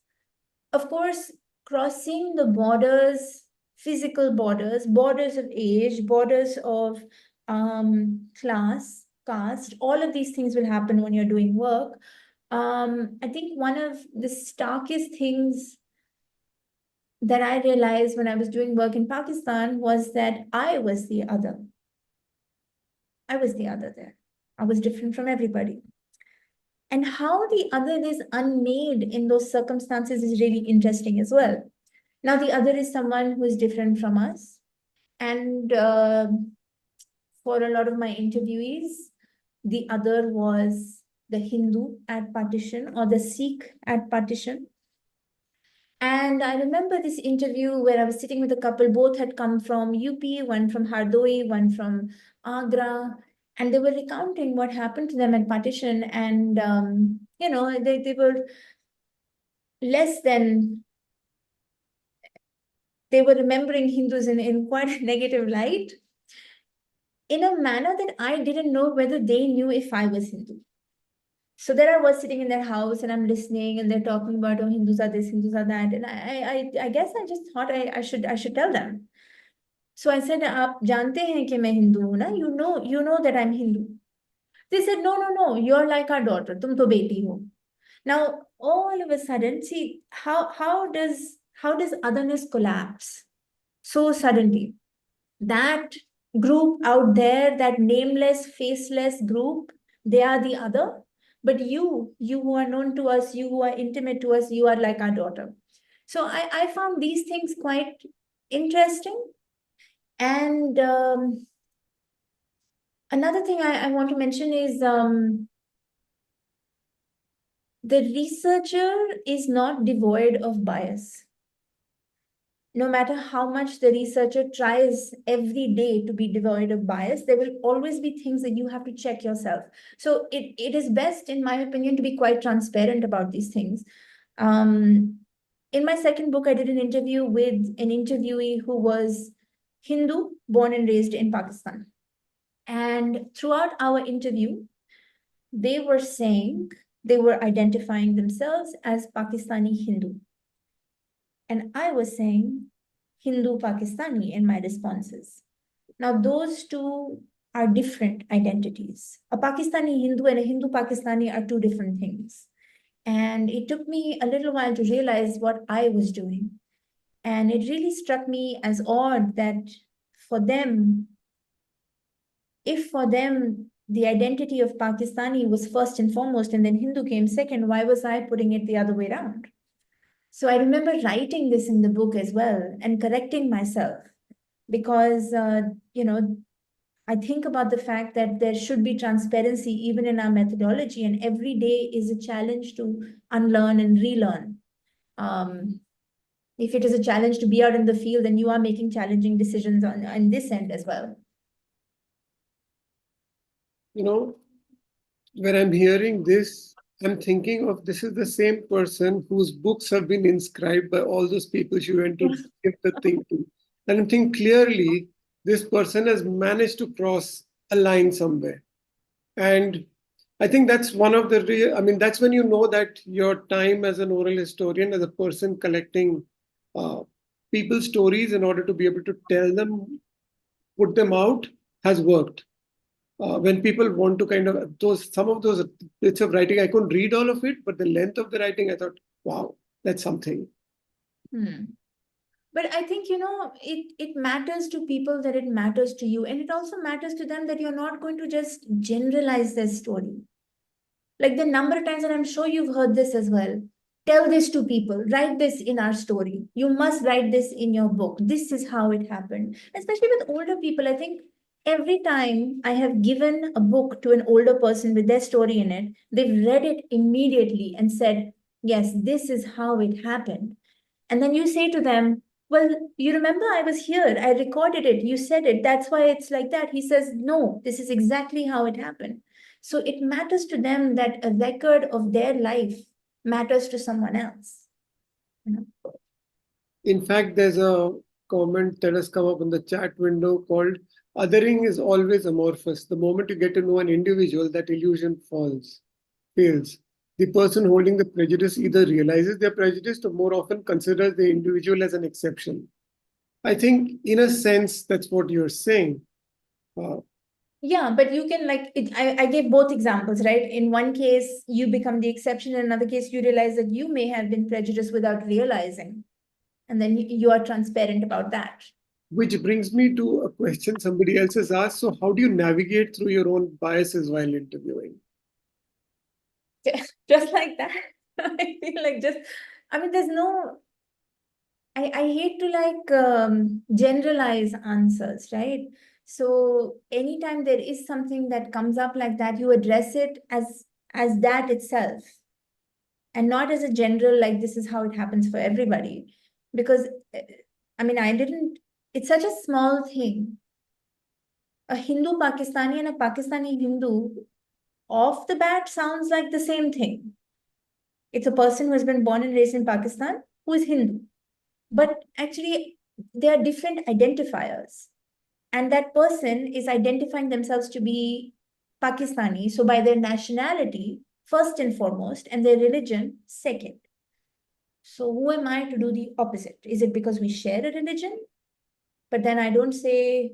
Of course, crossing the borders, physical borders, borders of age, borders of class, caste, all of these things will happen when you're doing work. I think one of the starkest things that I realized when I was doing work in Pakistan was that I was the other. I was the other there. I was different from everybody. And how the other is unmade in those circumstances is really interesting as well. Now, the other is someone who is different from us. And for a lot of my interviewees, the other was the Hindu at Partition or the Sikh at Partition. And I remember this interview where I was sitting with a couple, both had come from UP, one from Hardoi, one from Agra, and they were recounting what happened to them at Partition. And, they were less than, they were remembering Hindus in quite a negative light, in a manner that I didn't know whether they knew if I was Hindu. So there I was sitting in their house and I'm listening and they're talking about, oh, Hindus are this, Hindus are that. And I guess I just thought I should tell them. So I said, "Aap jante hain ki main Hindu hu na? You know that I'm Hindu." They said, no, you're like our daughter. Tum to beti ho. Now, all of a sudden, see, how does otherness collapse so suddenly? That group out there, that nameless, faceless group, they are the other. But you who are known to us, you who are intimate to us, you are like our daughter. So I found these things quite interesting. And another thing I want to mention is the researcher is not devoid of bias. No matter how much the researcher tries every day to be devoid of bias, there will always be things that you have to check yourself. So it is best, in my opinion, to be quite transparent about these things. In my second book, I did an interview with an interviewee who was Hindu, born and raised in Pakistan. And throughout our interview, they were identifying themselves as Pakistani Hindu. And I was saying Hindu Pakistani in my responses. Now, those two are different identities. A Pakistani Hindu and a Hindu Pakistani are two different things. And it took me a little while to realize what I was doing. And it really struck me as odd that if for them the identity of Pakistani was first and foremost and then Hindu came second, why was I putting it the other way around? So I remember writing this in the book as well and correcting myself because, I think about the fact that there should be transparency even in our methodology, and every day is a challenge to unlearn and relearn. If it is a challenge to be out in the field, then you are making challenging decisions on this end as well. When I'm hearing this, I'm thinking of this is the same person whose books have been inscribed by all those people she went to give the thing to. And I'm thinking clearly, this person has managed to cross a line somewhere. And I think that's one of the that's when you know that your time as an oral historian, as a person collecting people's stories in order to be able to tell them, put them out, has worked. When people want to kind of some of those bits of writing, I couldn't read all of it, but the length of the writing, I thought, wow, that's something. But I think, it matters to people that it matters to you. And it also matters to them that you're not going to just generalize their story. Like the number of times, and I'm sure you've heard this as well, tell this to people, write this in our story. You must write this in your book. This is how it happened. Especially with older people, I think every time I have given a book to an older person with their story in it, they've read it immediately and said, yes, this is how it happened. And then you say to them, well, you remember I was here, I recorded it, you said it, that's why it's like that. He says, no, this is exactly how it happened. So it matters to them that a record of their life matters to someone else. You know? In fact, there's a comment that has come up in the chat window called othering is always amorphous. The moment you get to know an individual, that illusion fails. The person holding the prejudice either realizes they're prejudiced or more often considers the individual as an exception. I think, in a sense, that's what you're saying. Yeah, but you can I gave both examples, right? In one case, you become the exception. In another case, you realize that you may have been prejudiced without realizing. And then you are transparent about that. Which brings me to a question somebody else has asked. So how do you navigate through your own biases while interviewing? Just like that. I feel like there's no, I hate to generalize answers, right? So anytime there is something that comes up like that, you address it as that itself, and not as a general, like this is how it happens for everybody. Because it's such a small thing. A Hindu Pakistani and a Pakistani Hindu off the bat sounds like the same thing. It's a person who has been born and raised in Pakistan who is Hindu. But actually, they are different identifiers. And that person is identifying themselves to be Pakistani. So by their nationality, first and foremost, and their religion, second. So who am I to do the opposite? Is it because we share a religion? But then I don't say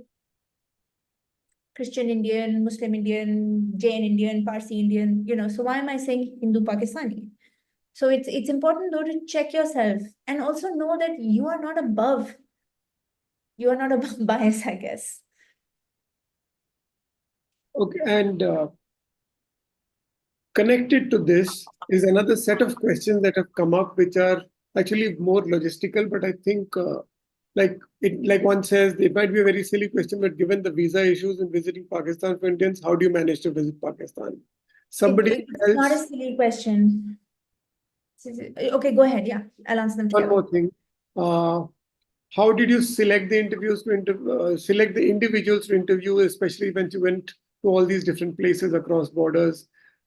Christian Indian, Muslim Indian, Jain Indian, Parsi Indian, so why am I saying Hindu Pakistani? So it's important though to check yourself and also know that you are not above bias, I guess. Okay, and connected to this is another set of questions that have come up, which are actually more logistical, but I think like one says, it might be a very silly question, but given the visa issues in visiting Pakistan for Indians, how do you manage to visit Pakistan? Somebody It's not a else. silly question. Okay, go ahead. Yeah, I'll answer them together. One more thing. How did you select the select the individuals to interview, especially when you went to all these different places across borders?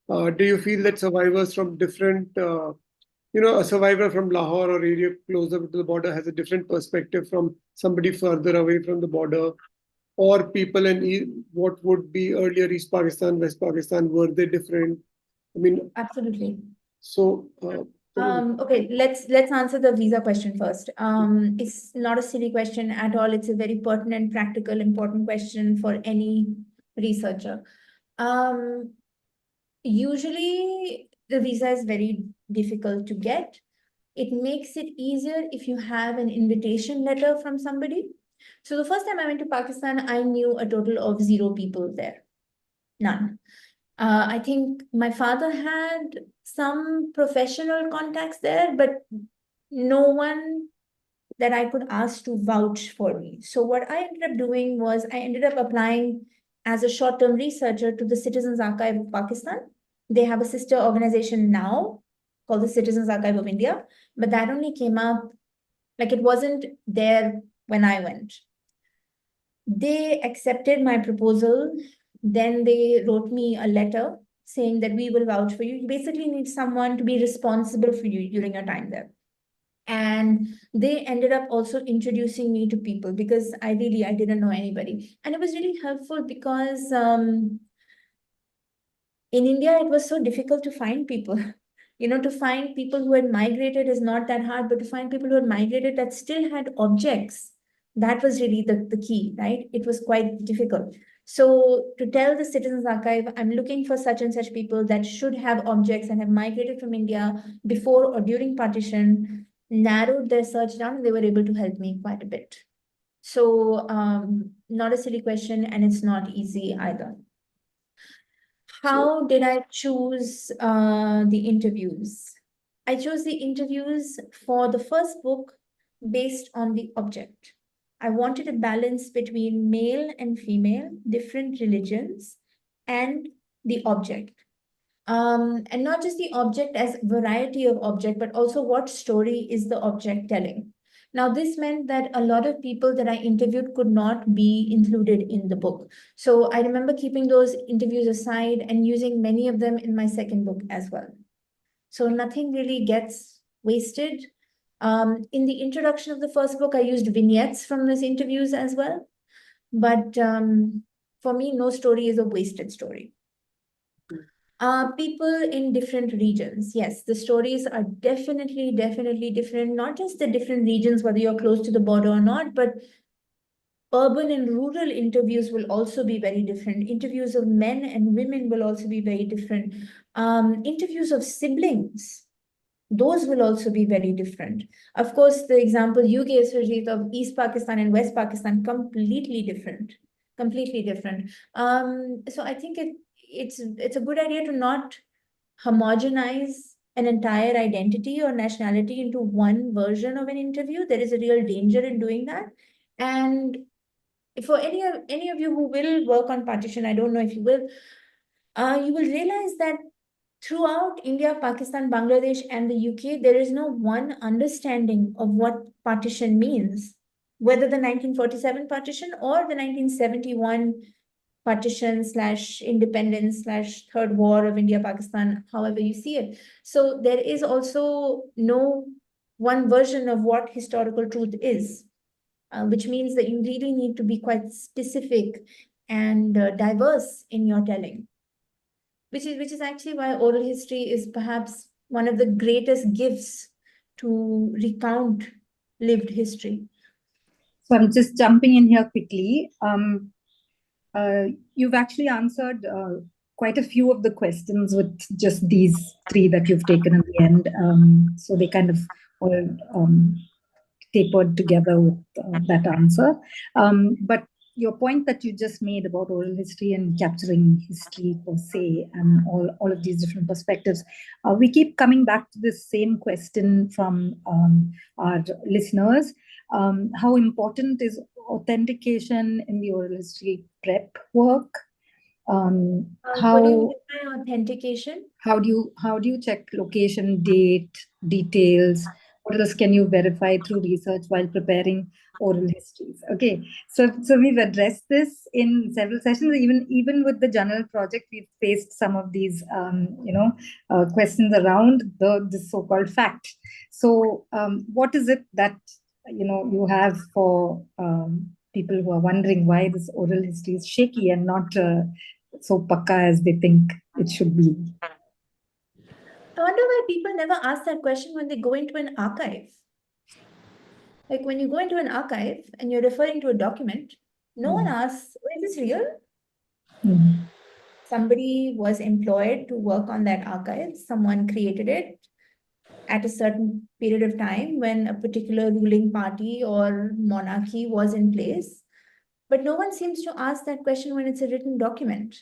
Do you feel that survivors from different, a survivor from Lahore or area closer to the border has a different perspective from somebody further away from the border, or people in what would be earlier East Pakistan, West Pakistan, were they different? I mean, Absolutely. so. Okay, let's answer the visa question first. It's not a silly question at all. It's a very pertinent, practical, important question for any researcher. Usually the visa is very difficult to get. It makes it easier if you have an invitation letter from somebody. So the first time I went to Pakistan, I knew a total of 0 people there. None. I think my father had some professional contacts there, but no one that I could ask to vouch for me. So what I ended up doing was I ended up applying as a short-term researcher to the Citizens Archive of Pakistan. They have a sister organization now called the Citizens Archive of India, but that only came up, like it wasn't there when I went. They accepted my proposal. Then they wrote me a letter saying that we will vouch for you. You basically need someone to be responsible for you during your time there. And they ended up also introducing me to people because I didn't know anybody. And it was really helpful because in India, it was so difficult to find people. To find people who had migrated is not that hard, but to find people who had migrated that still had objects, that was really the key, right? It was quite difficult. So to tell the Citizens Archive, I'm looking for such and such people that should have objects and have migrated from India before or during partition, narrowed their search down, and they were able to help me quite a bit. So not a silly question, and it's not easy either. How did I choose the interviews? I chose the interviews for the first book based on the object. I wanted a balance between male and female, different religions, and the object. And not just the object as variety of object, but also what story is the object telling. Now, this meant that a lot of people that I interviewed could not be included in the book. So I remember keeping those interviews aside and using many of them in my second book as well. So nothing really gets wasted. In the introduction of the first book, I used vignettes from these interviews as well. But for me, no story is a wasted story. People in different regions. Yes, the stories are definitely different. Not just the different regions, whether you're close to the border or not, but urban and rural interviews will also be very different. Interviews of men and women will also be very different. Interviews of siblings, those will also be very different. Of course, the example you gave, Surjit, of East Pakistan and West Pakistan, completely different. Completely different. So I think it's a good idea to not homogenize an entire identity or nationality into one version of an interview. There is a real danger in doing that. And for any of you who will work on partition, I don't know if you will realize that throughout India, Pakistan, Bangladesh, and the UK, there is no one understanding of what partition means, whether the 1947 partition or the 1971 partition / independence / third war of India, Pakistan, however you see it. So there is also no one version of what historical truth is, which means that you really need to be quite specific and diverse in your telling, which is actually why oral history is perhaps one of the greatest gifts to recount lived history. So I'm just jumping in here quickly. You've actually answered quite a few of the questions with just these three that you've taken at the end. So they kind of all tapered together with that answer. But your point that you just made about oral history and capturing history per se and all of these different perspectives, we keep coming back to this same question from our listeners. How important is authentication in the oral history prep work? What do you mean by authentication? How do you check location, date, details? What else can you verify through research while preparing oral histories? Okay, so we've addressed this in several sessions. Even with the journal project, we've faced some of these questions around the so-called fact. So what is it that you have for people who are wondering why this oral history is shaky and not so pakka as they think it should be? I wonder why people never ask that question when they go into an archive. Like when you go into an archive and you're referring to a document, no one asks, oh, is this real? Somebody was employed to work on that archive. Someone created it at a certain period of time when a particular ruling party or monarchy was in place. But no one seems to ask that question when it's a written document.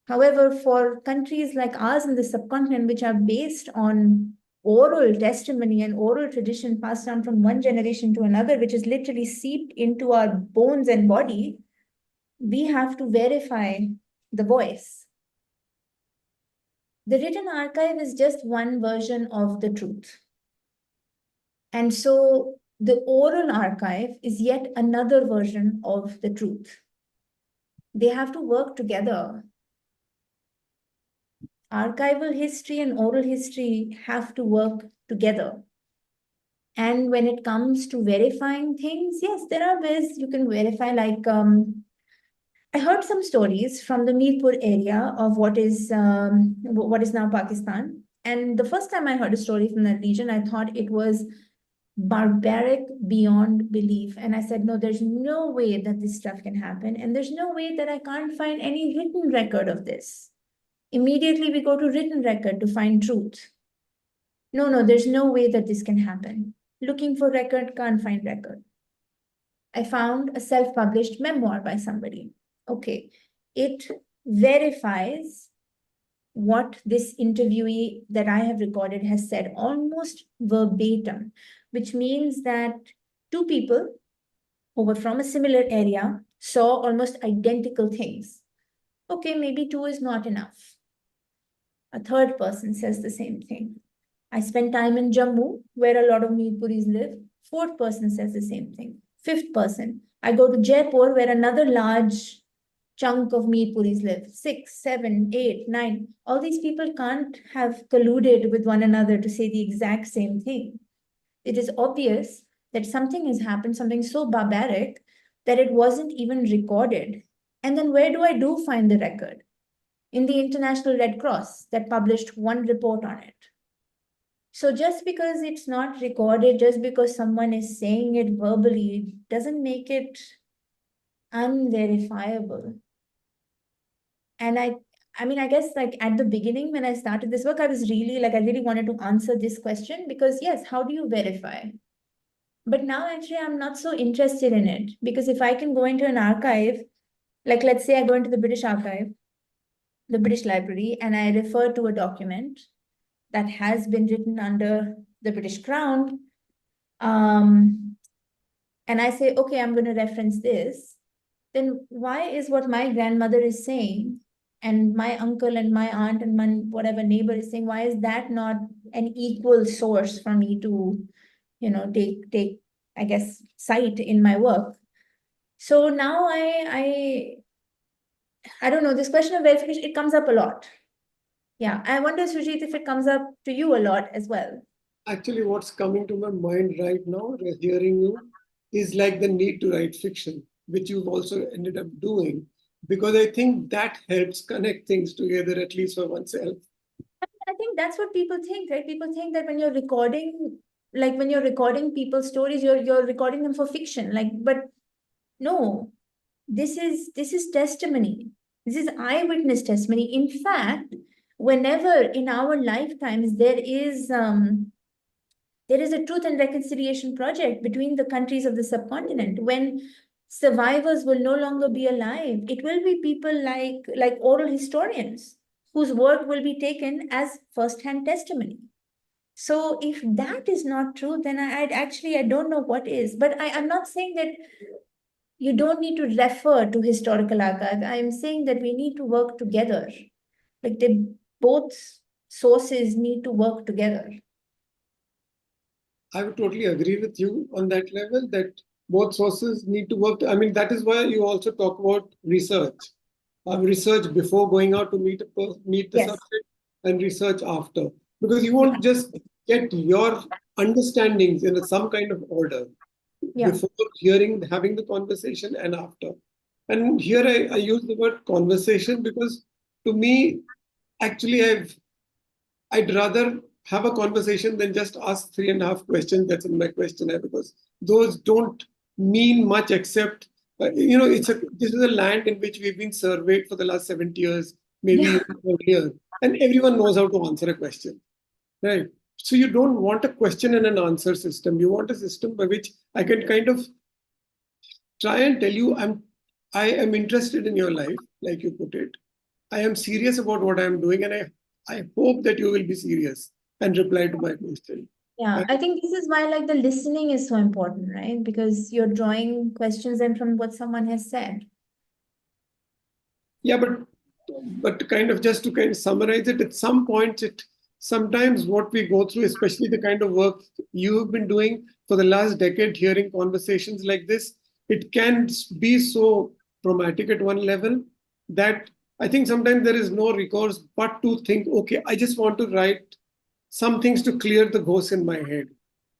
However, for countries like ours in the subcontinent, which are based on oral testimony and oral tradition passed down from one generation to another, which is literally seeped into our bones and body, we have to verify the voice. The written archive is just one version of the truth. And so the oral archive is yet another version of the truth. They have to work together. Archival history and oral history have to work together. And when it comes to verifying things, yes, there are ways you can verify. Like I heard some stories from the Mirpur area of what is now Pakistan. And the first time I heard a story from that region, I thought it was barbaric beyond belief. And I said, no, there's no way that this stuff can happen. And there's no way that I can't find any written record of this. Immediately we go to written record to find truth. No, there's no way that this can happen. Looking for record, can't find record. I found a self-published memoir by somebody. Okay, it verifies what this interviewee that I have recorded has said, almost verbatim, which means that two people who were from a similar area saw almost identical things. Okay, maybe two is not enough. A third person says the same thing. I spent time in Jammu, where a lot of Mirpuris live. Fourth person says the same thing. Fifth person. I go to Jaipur, where another large chunk of Mirpuris live. 6, 7, 8, 9. All these people can't have colluded with one another to say the exact same thing. It is obvious that something has happened, something so barbaric that it wasn't even recorded. And then where do I find the record? In the International Red Cross that published one report on it. So just because it's not recorded, just because someone is saying it verbally, doesn't make it unverifiable. And I mean, I guess like at the beginning when I started this work, I really wanted to answer this question because yes, how do you verify? But now actually I'm not so interested in it because if I can go into an archive, like let's say I go into the British Archive, the British Library, and I refer to a document that has been written under the British Crown, and I say, okay, I'm going to reference this, then why is what my grandmother is saying and my uncle and my aunt and my whatever neighbor is saying, why is that not an equal source for me to, take, I guess, cite in my work? So now I don't know, this question of verification, it comes up a lot. Yeah, I wonder, Sujit, if it comes up to you a lot as well. Actually, what's coming to my mind right now, hearing you, is like the need to write fiction, which you've also ended up doing, because I think that helps connect things together, at least for oneself. I think that's what people think, right? People think that when you're recording people's stories, you're recording them for fiction. But no, this is testimony. This is eyewitness testimony. In fact, whenever in our lifetimes there is a truth and reconciliation project between the countries of the subcontinent, when survivors will no longer be alive, it will be people like oral historians whose word will be taken as first-hand testimony. So if that is not true, then I don't know what is. But I'm not saying that you don't need to refer to historical archive. I'm saying that we need to work together. Like both sources need to work together. I would totally agree with you on that level that both sources need to work. I mean, that is why you also talk about research. Research before going out to meet the Yes. subject and research after. Because you won't just get your understandings in some kind of order before having the conversation and after. And here I use the word conversation because to me, actually, I'd rather have a conversation than just ask 3.5 questions that's in my questionnaire, because those don't mean much except this is a land in which we've been surveyed for the last 70 years, maybe even earlier, and everyone knows how to answer a question, right? So you don't want a question and an answer system. You want a system by which I can kind of try and tell you I am interested in your life, like you put it. I am serious about what I am doing, and I hope that you will be serious and reply to my question. Yeah, I think this is why like the listening is so important, right? Because you're drawing questions in from what someone has said. Yeah, but kind of just to kind of summarize it, at some point, sometimes what we go through, especially the kind of work you've been doing for the last decade, hearing conversations like this, it can be so traumatic at one level that I think sometimes there is no recourse but to think, okay, I just want to write some things to clear the ghosts in my head,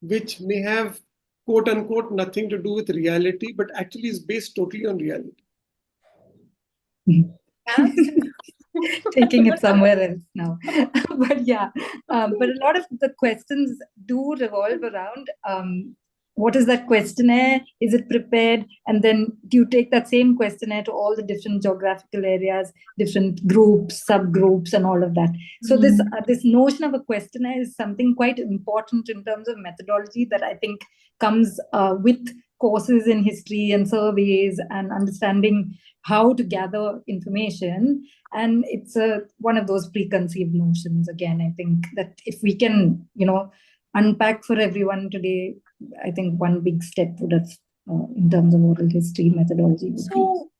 which may have quote unquote nothing to do with reality, but actually is based totally on reality. Taking it somewhere else now. But yeah, but a lot of the questions do revolve around what is that questionnaire? Is it prepared? And then do you take that same questionnaire to all the different geographical areas, different groups, subgroups, and all of that? So this notion of a questionnaire is something quite important in terms of methodology that I think comes with courses in history and surveys and understanding how to gather information. And it's one of those preconceived notions. Again, I think that if we can, unpack for everyone today, I think one big step would have, in terms of oral history methodology, would be. So,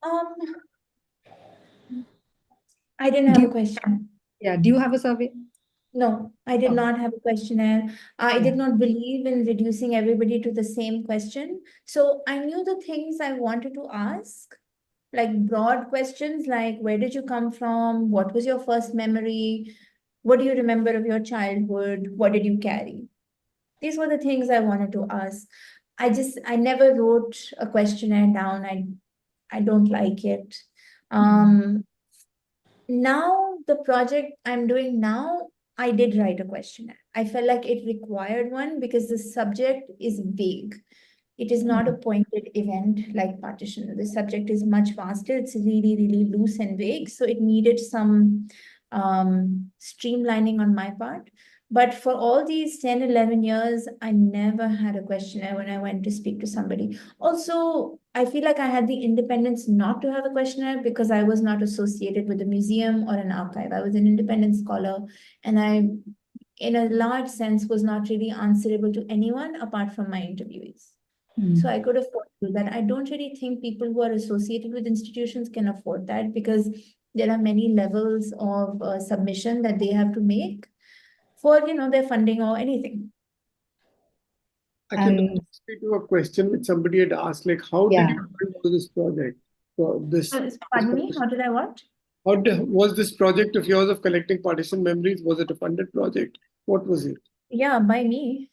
I didn't have a question. Yeah, do you have a survey? No, I did Oh. not have a questionnaire. I did not believe in reducing everybody to the same question. So I knew the things I wanted to ask, like broad questions like where did you come from? What was your first memory? What do you remember of your childhood? What did you carry? These were the things I wanted to ask. I never wrote a questionnaire down. I don't like it. Now the project I'm doing now, I did write a questionnaire. I felt like it required one because the subject is vague. It is not a pointed event like partition. The subject is much vaster. It's really, really loose and vague. So it needed some streamlining on my part. But for all these 10, 11 years, I never had a questionnaire when I went to speak to somebody. Also, I feel like I had the independence not to have a questionnaire because I was not associated with a museum or an archive. I was an independent scholar, and I, in a large sense, was not really answerable to anyone apart from my interviewees. So I could afford to do that. I don't really think people who are associated with institutions can afford that because there are many levels of submission that they have to make for, their funding or anything. Actually, that takes me to a question which somebody had asked, like, how did you do this project? Pardon me, how did I what? Was this project of yours of collecting partition memories? Was it a funded project? What was it? Yeah, by me.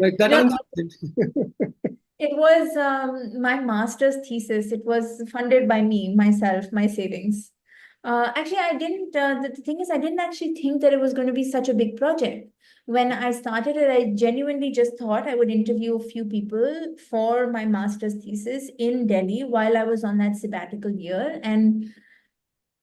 Like that No, answer. it was my master's thesis. It was funded by me, myself, my savings. Actually, I didn't, the thing is, I didn't actually think that it was going to be such a big project. When I started it, I genuinely just thought I would interview a few people for my master's thesis in Delhi while I was on that sabbatical year. And,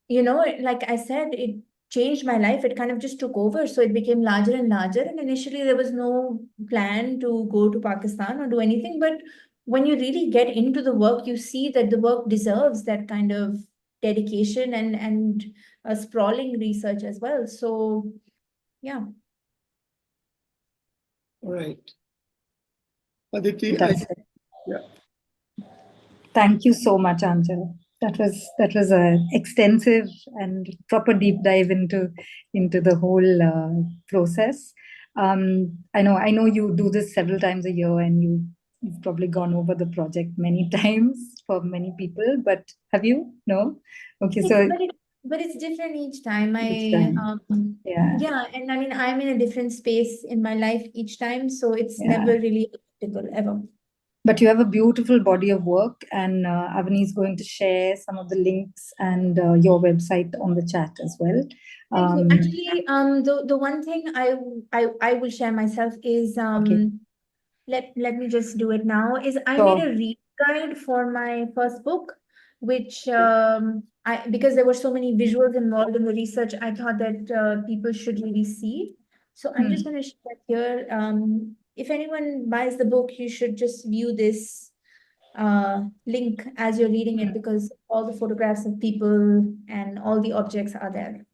like I said, it changed my life. It kind of just took over. So it became larger and larger. And initially, there was no plan to go to Pakistan or do anything. But when you really get into the work, you see that the work deserves that kind of dedication and sprawling research as well. So, yeah. All right. Aditi, yeah. Thank you so much, Anchal. That was an extensive and proper deep dive into the whole process. I know you do this several times a year, and you've probably gone over the project many times for many people. But have you? No. Okay, so But it's different each time. Yeah. And I mean, I'm in a different space in my life each time, so it's never really identical ever. But you have a beautiful body of work, and Avani is going to share some of the links and your website on the chat as well. Thank you. Actually, the one thing I will share myself is let me just do it now. Is I made a read guide for my first book, which because there were so many visuals involved in the research, I thought that people should really see. So I'm just going to share that here. If anyone buys the book, you should just view this link as you're reading it because all the photographs of people and all the objects are there.